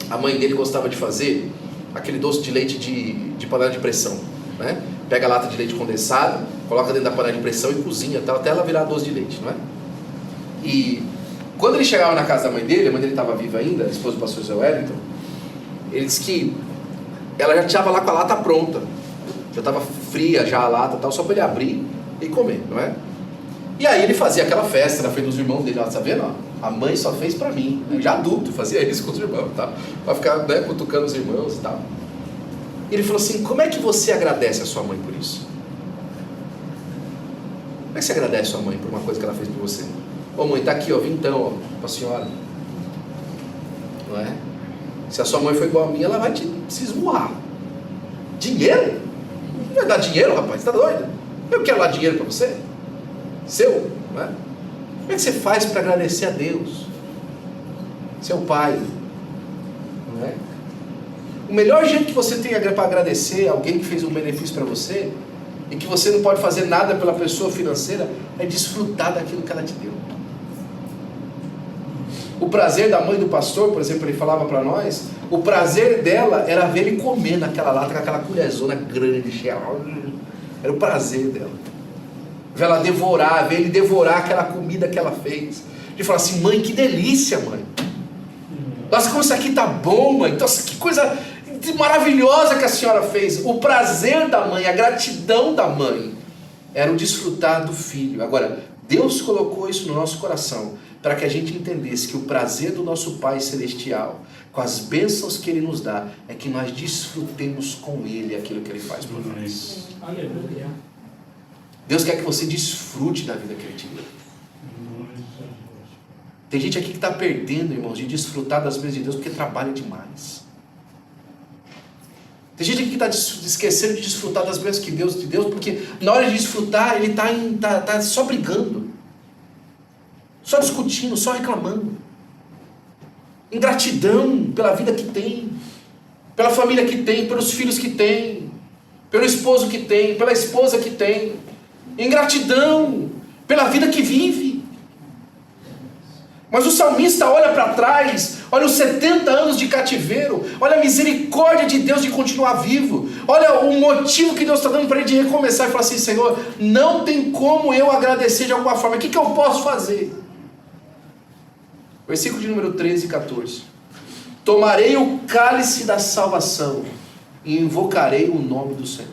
[SPEAKER 1] a mãe dele gostava de fazer aquele doce de leite de panela de pressão, né? Pega a lata de leite condensado, coloca dentro da panela de pressão e cozinha, tá, até ela virar doce de leite, não é? E quando ele chegava na casa da mãe dele, a mãe dele estava viva ainda, a esposa do pastor Zé Wellington, ele disse que ela já estava lá com a lata pronta, já estava fria já a lata, tal, só para ele abrir e comer, não é? E aí ele fazia aquela festa na frente dos irmãos dele, tá vendo? Ó, a mãe só fez para mim, né? Já adulto, fazia isso com os irmãos, tá? Para ficar, né, cutucando os irmãos e tal. E ele falou assim: como é que você agradece a sua mãe por isso? Como é que você agradece a sua mãe por uma coisa que ela fez por você? Ô mãe, tá aqui, ó, vintão, ó, para a senhora. Não é? Se a sua mãe for igual a minha, ela vai se esmurrar. Dinheiro? Não vai dar dinheiro, rapaz, tá doido? Eu quero dar dinheiro para você? Seu, não é? Como é que você faz para agradecer a Deus? Seu pai, não é? O melhor jeito que você tem para agradecer alguém que fez um benefício para você, e que você não pode fazer nada pela pessoa financeira, é desfrutar daquilo que ela te deu. O prazer da mãe do pastor, por exemplo, ele falava para nós, o prazer dela era ver ele comer naquela lata, com aquela colherzona grande, cheia. Era o prazer dela. Ver ela devorar, ver ele devorar aquela comida que ela fez. Ele fala assim: mãe, que delícia, mãe. Nossa, como isso aqui tá bom, mãe. Nossa, que coisa maravilhosa que a senhora fez. O prazer da mãe, a gratidão da mãe era o desfrutar do filho. Agora, Deus colocou isso no nosso coração para que a gente entendesse que o prazer do nosso Pai Celestial, com as bênçãos que Ele nos dá, é que nós desfrutemos com Ele aquilo que Ele faz por nós.
[SPEAKER 2] Aleluia.
[SPEAKER 1] Deus quer que você desfrute da vida que Ele te deu. Tem gente aqui que está perdendo, irmãos, de desfrutar das bênçãos de Deus porque trabalha demais. Tem gente aqui que está esquecendo de desfrutar das bênçãos de Deus porque na hora de desfrutar ele está só brigando, só discutindo, só reclamando. Ingratidão pela vida que tem, pela família que tem, pelos filhos que tem, pelo esposo que tem, pela esposa que tem. Ingratidão pela vida que vive. Mas o salmista olha para trás, olha os 70 anos de cativeiro, olha a misericórdia de Deus de continuar vivo, olha o motivo que Deus está dando para ele de recomeçar e falar assim: Senhor, não tem como eu agradecer de alguma forma, o que eu posso fazer? Versículo de número 13 e 14: Tomarei o cálice da salvação e invocarei o nome do Senhor.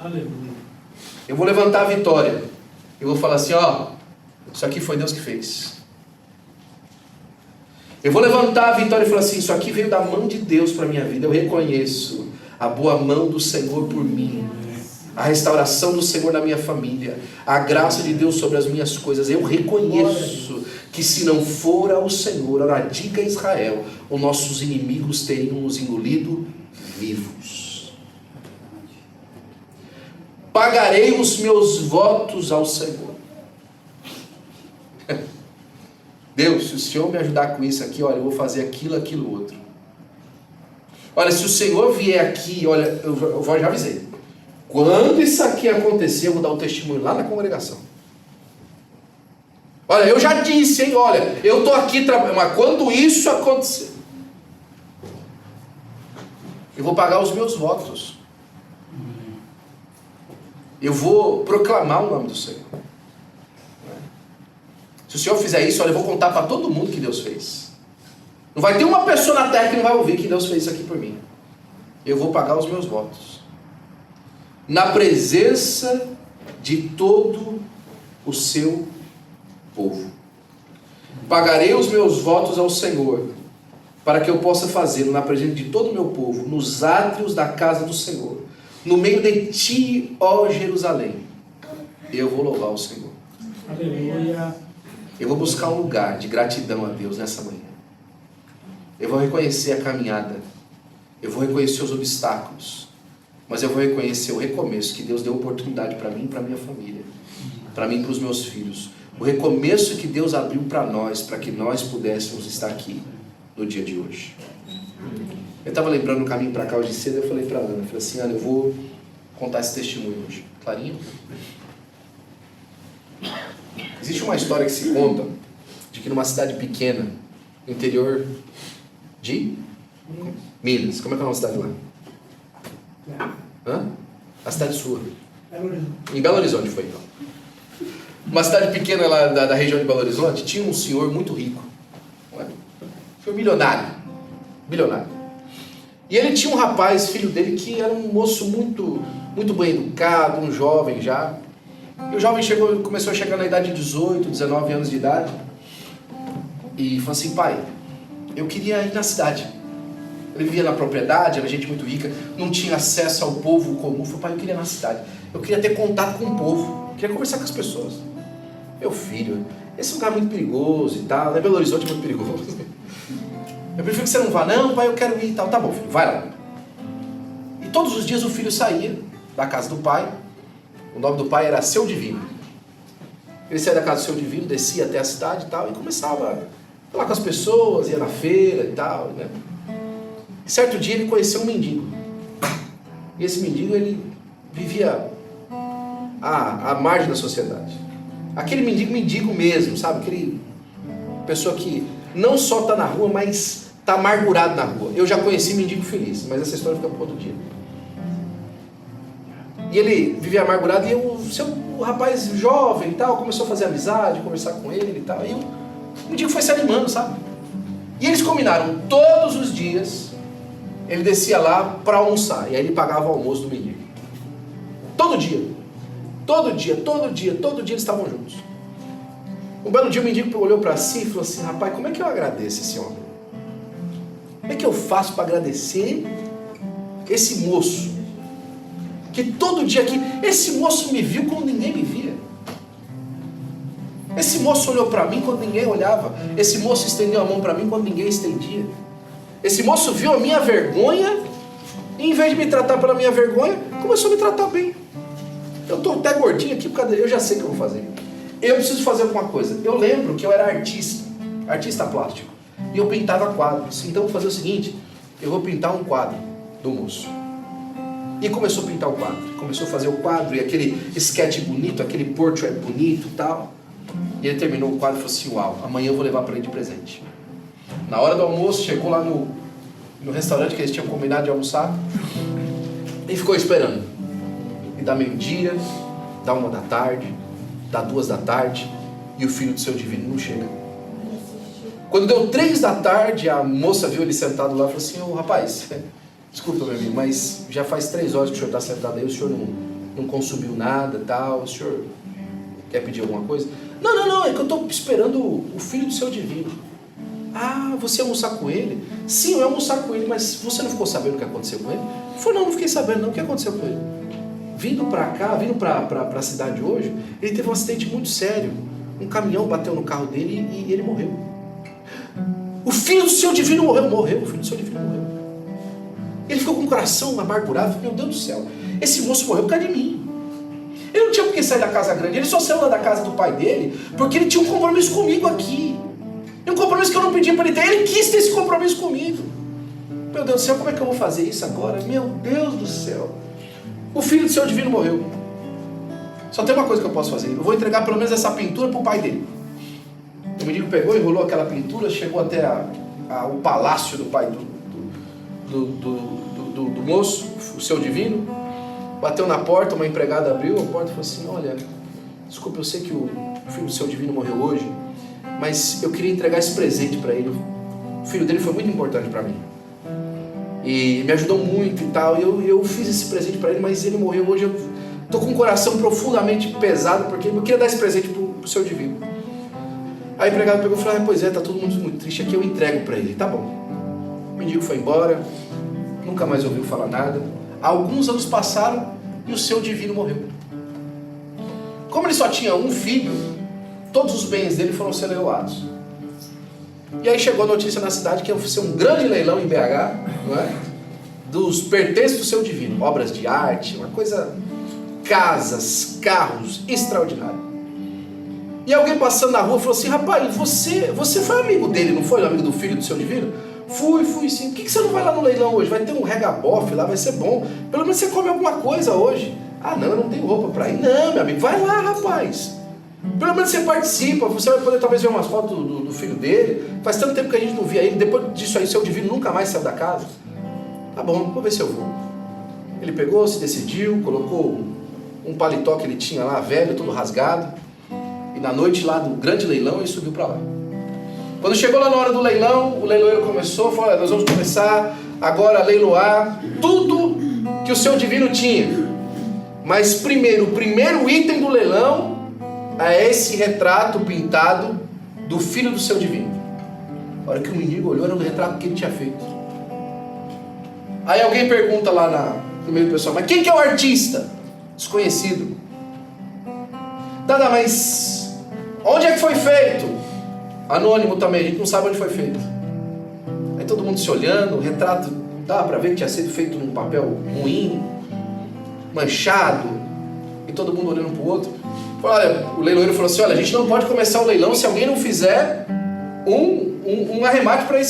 [SPEAKER 2] Aleluia. Eu
[SPEAKER 1] vou levantar a vitória, eu vou falar assim: ó, isso aqui foi Deus que fez. Eu vou levantar a vitória e falar assim: isso aqui veio da mão de Deus para a minha vida. Eu reconheço a boa mão do Senhor por mim, a restauração do Senhor na minha família, a graça de Deus sobre as minhas coisas. Eu reconheço que se não fora o Senhor, ora, diga a Israel, os nossos inimigos teriam nos engolido vivos. Pagarei os meus votos ao Senhor. Deus, se o Senhor me ajudar com isso aqui, olha, eu vou fazer aquilo, outro. Olha, se o Senhor vier aqui, olha, eu já avisei. Quando isso aqui acontecer, eu vou dar um testemunho lá na congregação. Olha, eu já disse, hein, olha, eu estou aqui trabalhando, mas quando isso acontecer, eu vou pagar os meus votos. Eu vou proclamar o nome do Senhor. Se o Senhor fizer isso, olha, eu vou contar para todo mundo que Deus fez. Não vai ter uma pessoa na terra que não vai ouvir que Deus fez isso aqui por mim. Eu vou pagar os meus votos. Na presença de todo o seu povo. Pagarei os meus votos ao Senhor, para que eu possa fazê-lo na presença de todo o meu povo, nos átrios da casa do Senhor, no meio de ti, ó Jerusalém. Eu vou louvar o Senhor.
[SPEAKER 2] Aleluia.
[SPEAKER 1] Eu vou buscar um lugar de gratidão a Deus nessa manhã. Eu vou reconhecer a caminhada. Eu vou reconhecer os obstáculos. Mas eu vou reconhecer o recomeço que Deus deu oportunidade para mim e para minha família. Para mim e para os meus filhos. O recomeço que Deus abriu para nós, para que nós pudéssemos estar aqui no dia de hoje. Eu estava lembrando no caminho para cá hoje cedo, eu falei para a Ana, eu falei assim: Ana, eu vou contar esse testemunho hoje. Clarinho? Existe uma história que se conta de que numa cidade pequena, no interior de Minas, como é que é a cidade lá? Hã? A cidade sua. Em Belo Horizonte foi então. Uma cidade pequena lá da região de Belo Horizonte, tinha um senhor muito rico. Foi milionário. Bilionário. E ele tinha um rapaz, filho dele, que era um moço muito bem educado, um jovem já. E o jovem começou a chegar na idade de 18, 19 anos de idade. E falou assim: pai, eu queria ir na cidade. Ele vivia na propriedade, era gente muito rica, não tinha acesso ao povo comum. Falei: pai, eu queria ir na cidade. Eu queria ter contato com o povo, eu queria conversar com as pessoas. Meu filho, esse lugar é muito perigoso e tal, né? Belo Horizonte é muito perigoso. Eu prefiro que você não vá. Não, pai, eu quero ir e tal. Tá bom, filho, vai lá. E todos os dias o filho saía da casa do pai. O nome do pai era Seu Divino. Ele saía da casa do Seu Divino, descia até a cidade e tal, e começava a falar com as pessoas, ia na feira e tal, né? E certo dia ele conheceu um mendigo. E esse mendigo, ele vivia à margem da sociedade. Aquele mendigo mesmo, sabe? Aquele pessoa que não só está na rua, mas está amargurado na rua. Eu já conheci mendigo feliz, mas essa história fica para outro dia. E ele vivia amargurado, e o rapaz jovem e tal, começou a fazer amizade, conversar com ele e tal. E o mendigo foi se animando, sabe? E eles combinaram, todos os dias, ele descia lá para almoçar, e aí ele pagava o almoço do mendigo. Todo dia eles estavam juntos. Um belo dia o mendigo olhou para si e falou assim: rapaz, como é que eu agradeço esse homem? Como é que eu faço para agradecer esse moço? Que todo dia aqui, esse moço me viu quando ninguém me via. Esse moço olhou para mim quando ninguém olhava. Esse moço estendeu a mão para mim quando ninguém estendia. Esse moço viu a minha vergonha e em vez de me tratar pela minha vergonha, começou a me tratar bem. Eu estou até gordinho aqui, porque eu já sei o que eu vou fazer. Eu preciso fazer alguma coisa. Eu lembro que eu era artista plástico. E eu pintava quadros. Então eu vou fazer o seguinte: eu vou pintar um quadro do moço. E começou a pintar o quadro. Começou a fazer o quadro e aquele sketch bonito, aquele portrait bonito e tal. E ele terminou o quadro e falou assim: uau, amanhã eu vou levar para ele de presente. Na hora do almoço, chegou lá no restaurante que eles tinham combinado de almoçar. E ficou esperando. E dá meio-dia, dá 1 da tarde, dá 2 da tarde, e o filho do seu divino não chega. Quando deu 3 da tarde, a moça viu ele sentado lá e falou assim: ô rapaz, desculpa meu amigo, mas já faz 3 horas que o senhor está sentado aí, o senhor não consumiu nada e tal, o senhor quer pedir alguma coisa? Não, é que eu estou esperando o filho do seu divino. Ah, você ia almoçar com ele? Sim, eu ia almoçar com ele, mas você não ficou sabendo o que aconteceu com ele? Ele falou: não fiquei sabendo não, o que aconteceu com ele? Vindo para cá, vindo para a cidade hoje, ele teve um acidente muito sério. Um caminhão bateu no carro dele e ele morreu. O filho do seu divino morreu, o filho do seu divino morreu. Ele ficou com o coração amargurado, meu Deus do céu, esse moço morreu por causa de mim. Ele não tinha por que sair da casa grande, ele só saiu lá da casa do pai dele, porque ele tinha um compromisso comigo aqui. E um compromisso que eu não pedi para ele ter, ele quis ter esse compromisso comigo. Meu Deus do céu, como é que eu vou fazer isso agora? Meu Deus do céu. O filho do seu divino morreu. Só tem uma coisa que eu posso fazer. Eu vou entregar pelo menos essa pintura para o pai dele. O menino pegou, enrolou aquela pintura, chegou até o palácio do pai do moço, o seu divino. Bateu na porta, uma empregada abriu a porta e falou assim: olha, desculpa, eu sei que o filho do seu divino morreu hoje, mas eu queria entregar esse presente para ele. O filho dele foi muito importante para mim. E me ajudou muito e tal. Eu fiz esse presente para ele, mas ele morreu hoje. Eu estou com o coração profundamente pesado, porque eu queria dar esse presente para o seu divino. Aí o empregado pegou e falou: pois é, está todo mundo muito triste aqui, eu entrego para ele. Tá bom. O mendigo foi embora, nunca mais ouviu falar nada. Alguns anos passaram e o seu divino morreu. Como ele só tinha um filho, todos os bens dele foram ser leiloados. E aí chegou a notícia na cidade que ia ser um grande leilão em BH, não é? Dos pertences do seu divino, obras de arte, uma coisa, casas, carros, extraordinário. E alguém passando na rua falou assim: rapaz, você foi amigo dele, não foi? Amigo do filho do seu divino? Fui sim. Por que você não vai lá no leilão hoje? Vai ter um regabofe lá, vai ser bom. Pelo menos você come alguma coisa hoje. Ah não, eu não tenho roupa para ir. Não, meu amigo, vai lá, rapaz. Pelo menos você participa, você vai poder talvez ver umas fotos do filho dele. Faz tanto tempo que a gente não via ele. Depois disso aí, seu divino nunca mais saiu da casa. Tá bom, vou ver se eu vou. Ele pegou, se decidiu, colocou um paletó que ele tinha lá, velho, todo rasgado. E na noite lá do grande leilão, ele subiu para lá. Quando chegou lá na hora do leilão, o leiloeiro começou, falou: olha, nós vamos começar agora a leiloar tudo que o seu divino tinha. Mas primeiro, o primeiro item do leilão é esse retrato pintado do filho do seu divino. A hora que o menino olhou, era o retrato que ele tinha feito. Aí alguém pergunta lá no meio do pessoal: mas quem que é o artista? Desconhecido. Tá, mas onde é que foi feito? Anônimo também, a gente não sabe onde foi feito. Aí todo mundo se olhando, o retrato dá para ver que tinha sido feito num papel ruim, manchado, e todo mundo olhando para o outro. Olha, o leiloeiro falou assim: olha, a gente não pode começar o leilão se alguém não fizer um arremate para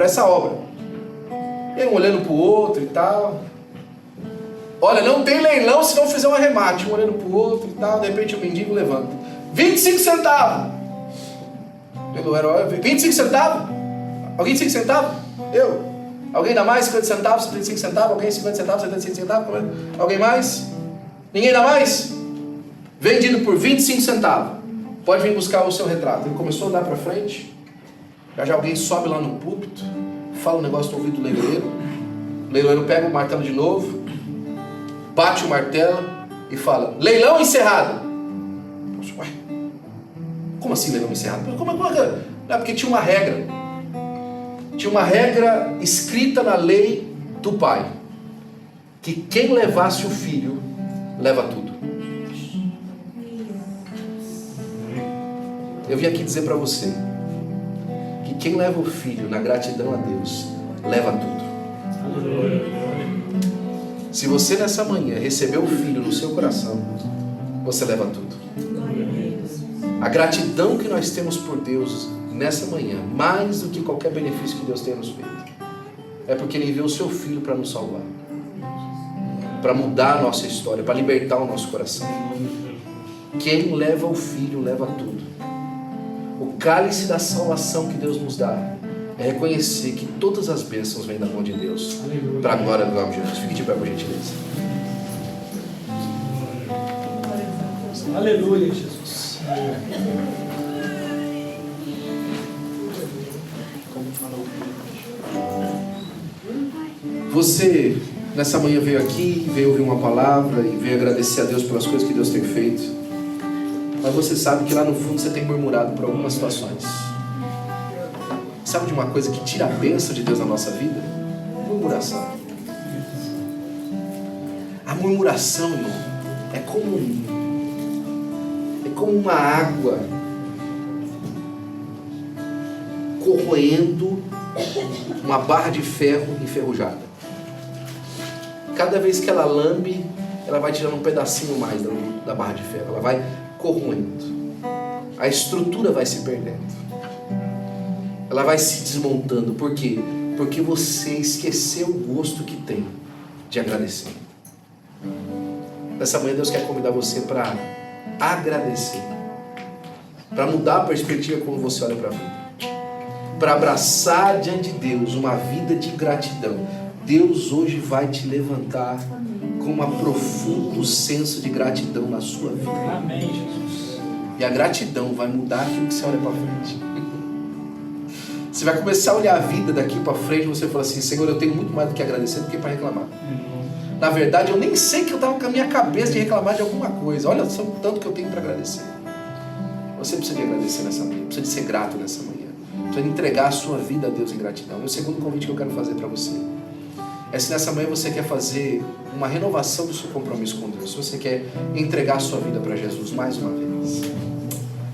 [SPEAKER 1] essa obra. E um olhando para o outro e tal. Olha, não tem leilão se não fizer um arremate. Um olhando para o outro e tal. De repente o mendigo levanta: 25 centavos. O leiloeiro olha: 25 centavos? Alguém 5 centavos? Eu. Alguém dá mais? 50 centavos, 75 centavos? Alguém 50 centavos, 75 centavos? Alguém mais? Ninguém dá mais? Vendido por 25 centavos. Pode vir buscar o seu retrato. Ele começou a andar para frente. Já alguém sobe lá no púlpito, fala um negócio no ouvido do leiloeiro, o leiloeiro pega o martelo de novo, bate o martelo e fala: leilão encerrado. Poxa, ué, como assim leilão encerrado? Como é? Não, porque tinha uma regra. Tinha uma regra escrita na lei do pai, que quem levasse o filho, leva tudo. Eu vim aqui dizer para você que quem leva o filho na gratidão a Deus, leva tudo. Se você nessa manhã recebeu o filho no seu coração, você leva tudo. A gratidão que nós temos por Deus nessa manhã, mais do que qualquer benefício que Deus tenha nos feito, é porque Ele enviou o seu filho para nos salvar, para mudar a nossa história, para libertar o nosso coração. Quem leva o filho, leva tudo. O cálice da salvação que Deus nos dá é reconhecer que todas as bênçãos vêm da mão de Deus, para a glória do nome de Jesus. Fique de pé, por gentileza.
[SPEAKER 2] Aleluia, Jesus.
[SPEAKER 1] Você nessa manhã veio aqui, veio ouvir uma palavra e veio agradecer a Deus pelas coisas que Deus tem feito, mas você sabe que lá no fundo você tem murmurado por algumas situações. Sabe de uma coisa que tira a bênção de Deus na nossa vida? Murmuração. A murmuração, irmão, é como uma água corroendo uma barra de ferro enferrujada. Cada vez que ela lambe, ela vai tirando um pedacinho mais da barra de ferro. Ela vai corroendo. A estrutura vai se perdendo. Ela vai se desmontando. Por quê? Porque você esqueceu o gosto que tem de agradecer. Nessa manhã Deus quer convidar você para agradecer, para mudar a perspectiva quando você olha para a vida, para abraçar diante de Deus uma vida de gratidão. Deus hoje vai te levantar com um profundo senso de gratidão na sua vida.
[SPEAKER 2] Amém, Jesus.
[SPEAKER 1] E a gratidão vai mudar aquilo que você olha para frente. Você vai começar a olhar a vida daqui para frente e você fala assim: Senhor, eu tenho muito mais do que agradecer do que para reclamar. Na verdade, eu nem sei que eu estava com a minha cabeça de reclamar de alguma coisa. Olha só o tanto que eu tenho para agradecer. Você precisa de agradecer nessa manhã, precisa de ser grato nessa manhã, precisa de entregar a sua vida a Deus em gratidão. E o segundo convite que eu quero fazer para você é: se nessa manhã você quer fazer uma renovação do seu compromisso com Deus, se você quer entregar a sua vida para Jesus mais uma vez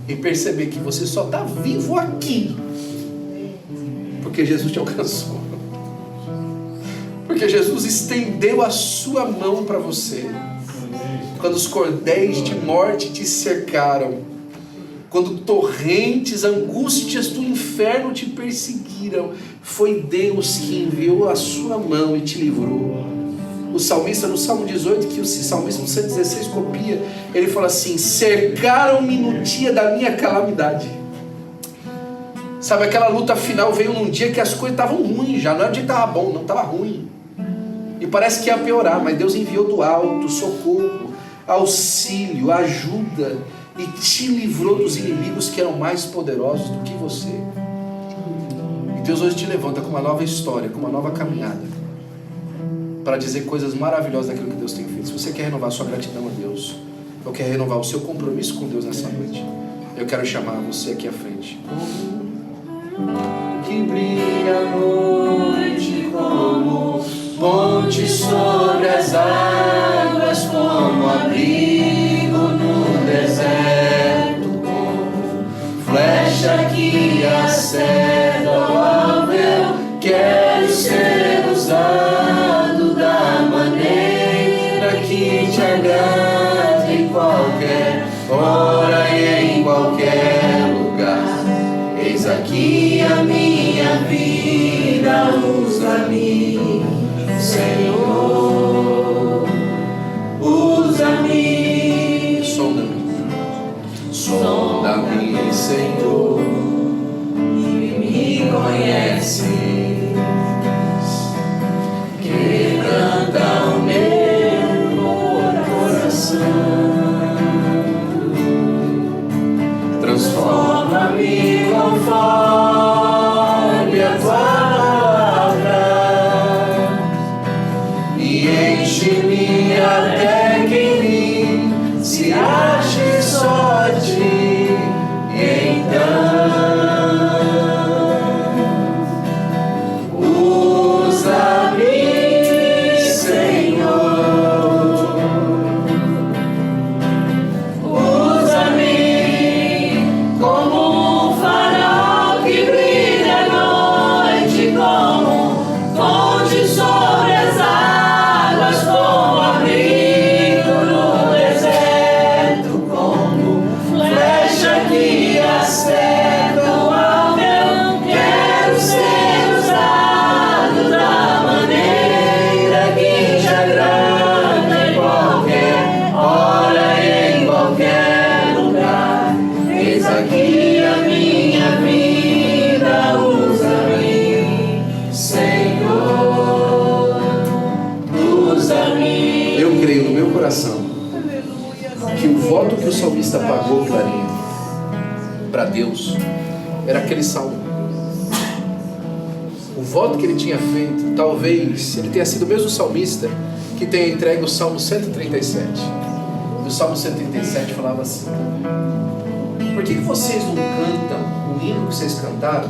[SPEAKER 1] e perceber que você só está vivo aqui porque Jesus te alcançou, porque Jesus estendeu a sua mão para você quando os cordéis de morte te cercaram, quando torrentes, angústias do inferno te perseguiram. Foi Deus que enviou a sua mão e te livrou. O salmista, no Salmo 18, que o salmista no 116 copia, ele fala assim: cercaram-me no dia da minha calamidade. Sabe, aquela luta final veio num dia que as coisas estavam ruins já, não era um dia que estava bom, não, estava ruim. E parece que ia piorar, mas Deus enviou do alto socorro, auxílio, ajuda, e te livrou dos inimigos que eram mais poderosos do que você. E Deus hoje te levanta com uma nova história, com uma nova caminhada, para dizer coisas maravilhosas daquilo que Deus tem feito. Se você quer renovar a sua gratidão a Deus, ou quer renovar o seu compromisso com Deus nessa noite, eu quero chamar você aqui à frente. Que brilha a noite como ponte sobre as águas, como abrigo no deserto, como flecha que acerta o alvo. Quero ser usado da maneira que te agrada, em qualquer hora e em qualquer lugar. Eis aqui a minha vida, usa-me, Senhor, usa-me, sonda-me, Senhor, e me conheces, quebranta o meu coração, transforma-me conforme salmista pagou clarinho para Deus era aquele salmo. O voto que ele tinha feito, talvez ele tenha sido o mesmo salmista que tenha entregue o Salmo 137. E o Salmo 137 falava assim: por que vocês não cantam o hino que vocês cantaram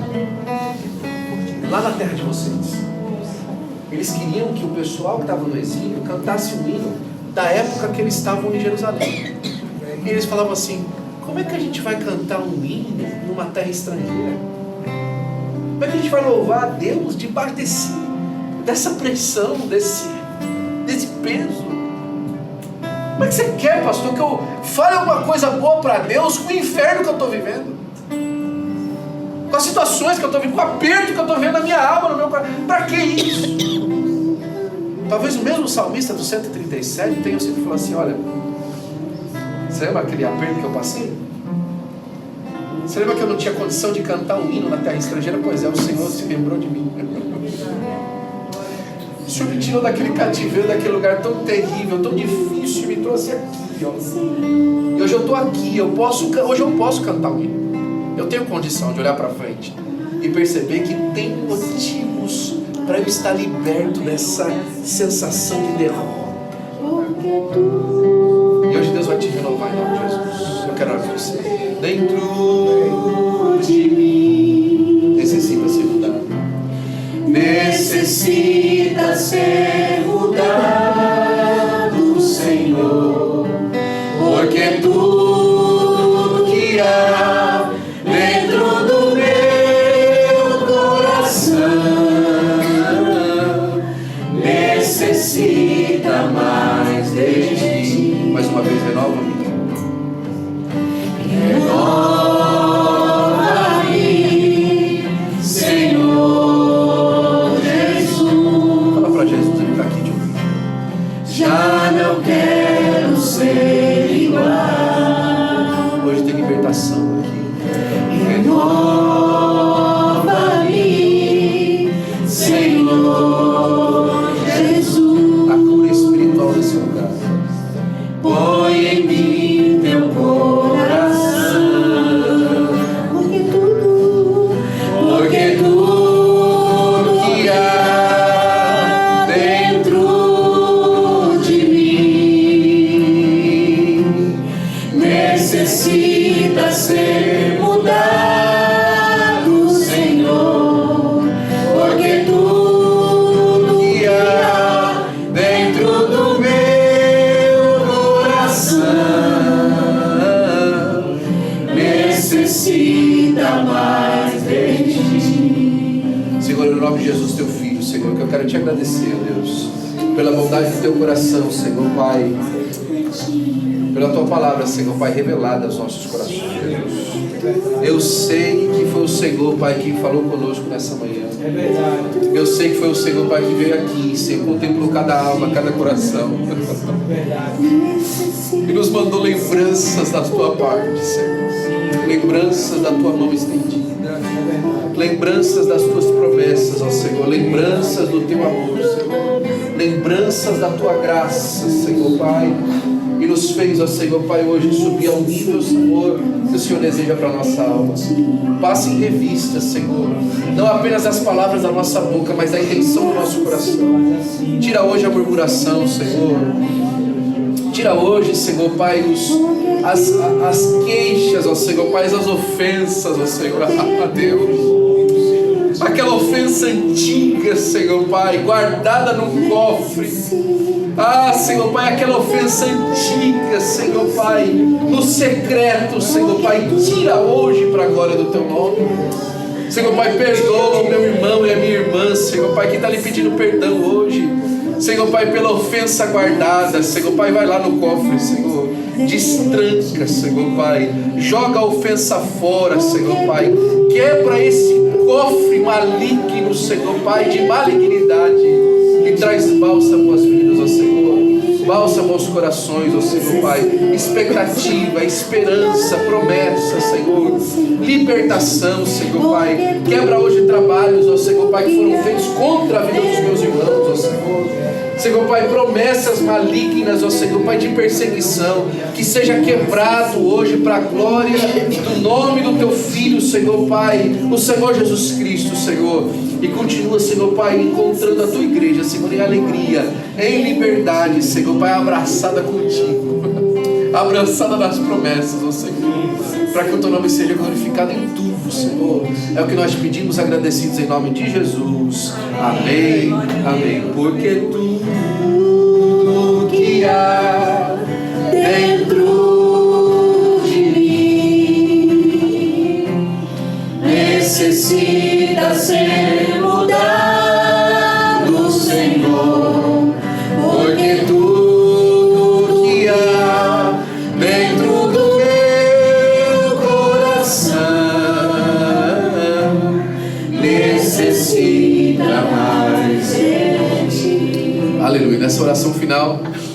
[SPEAKER 1] lá na terra de vocês? Eles queriam que o pessoal que estava no exílio cantasse o hino da época que eles estavam em Jerusalém. E eles falavam assim: como é que a gente vai cantar um hino numa terra estrangeira? Como é que a gente vai louvar a Deus debaixo dessa pressão, desse peso? Como é que você quer, pastor, que eu fale alguma coisa boa para Deus com o inferno que eu estou vivendo? Com as situações que eu estou vivendo, com o aperto que eu estou vivendo na minha alma, no meu coração? Para que isso? Talvez o mesmo salmista do 137 tenha sido falado assim: olha, você lembra aquele aperto que eu passei? Você lembra que eu não tinha condição de cantar um hino na terra estrangeira? Pois é, o Senhor se lembrou de mim. O Senhor me tirou daquele cativeiro, daquele lugar tão terrível, tão difícil, e me trouxe aqui, ó. E hoje eu estou aqui, hoje eu posso cantar um hino. Eu tenho condição de olhar para frente e perceber que tem motivos para eu estar liberto dessa sensação de derrota. E hoje Deus vai te renovar em nome de Jesus. Eu quero orar por você. Dentro de mim necessita ser mudado. Necessita ser mudado, Senhor, porque tudo que há dentro do meu coração necessita mais de ti. Mais uma vez, renova-me. Renova-me, Senhor Jesus. Fala para Jesus, ele está aqui de ouvir. Já não quero ser igual. Hoje tem libertação aqui. Renova-me, Senhor Jesus. A cura espiritual desse lugar. Põe em mim teu coração, porque tudo que há dentro de mim necessita ser mudado, Senhor, porque tudo que há dentro do meu necessita mais de ti. Senhor, em nome de Jesus, teu Filho, Senhor, que eu quero te agradecer, Deus, pela bondade do teu coração, Senhor, Pai, pela tua palavra, Senhor, Pai, revelada aos nossos corações, Jesus. Eu sei que foi o Senhor, Pai, que falou conosco nessa manhã.
[SPEAKER 2] É verdade.
[SPEAKER 1] Eu sei que foi o Senhor, Pai, que veio aqui, Senhor, contemplou cada alma, cada coração.
[SPEAKER 2] É verdade.
[SPEAKER 1] E nos mandou lembranças da tua parte, Senhor. Lembranças da tua mão estendida. Lembranças das tuas promessas, ó Senhor. Lembranças do teu amor, Senhor. Lembranças da tua graça, Senhor, Pai. E nos fez, ó Senhor, Pai, hoje subir ao nível, Senhor, que o Senhor deseja para a nossa alma. Passe em revista, Senhor, não apenas as palavras da nossa boca, mas a intenção do nosso coração. Tira hoje a murmuração, Senhor. Tira hoje, Senhor, Pai, as queixas, ó Senhor, Pai, as ofensas, ó Senhor, a Deus. Aquela ofensa antiga, Senhor, Pai, guardada num cofre. Ah, Senhor, Pai, aquela ofensa antiga, Senhor, Pai, no secreto, Senhor, Pai, tira hoje para a glória do teu nome. Senhor, Pai, perdoa o meu irmão e a minha irmã, Senhor, Pai, que está lhe pedindo perdão hoje. Senhor, Pai, pela ofensa guardada, Senhor, Pai, vai lá no cofre, Senhor, destranca, Senhor, Pai, joga a ofensa fora, Senhor, Pai, quebra esse cofre maligno, Senhor, Pai, de malignidade, e traz bálsamo às vidas, ó Senhor, bálsamo aos corações, ó Senhor, Pai, expectativa, esperança, promessa, Senhor, libertação, Senhor, Pai, quebra hoje trabalhos, ó Senhor, Pai, que foram feitos contra a vida dos meus irmãos, ó Senhor, Senhor Pai, promessas malignas, ó Senhor Pai, de perseguição, que seja quebrado hoje para a glória do nome do Teu Filho, Senhor Pai, o Senhor Jesus Cristo, Senhor. E continua, Senhor Pai, encontrando a Tua igreja, Senhor, em alegria, em liberdade, Senhor Pai, abraçada contigo, abraçada nas promessas, ó Senhor, para que o Teu nome seja glorificado em tudo, Senhor. É o que nós pedimos, agradecidos em nome de Jesus. Amém, amém. Porque tudo que há dentro de mim necessita ser mudado, Senhor. Porque tudo que há dentro do meu coração necessita mais de ti. Aleluia. Nessa oração final,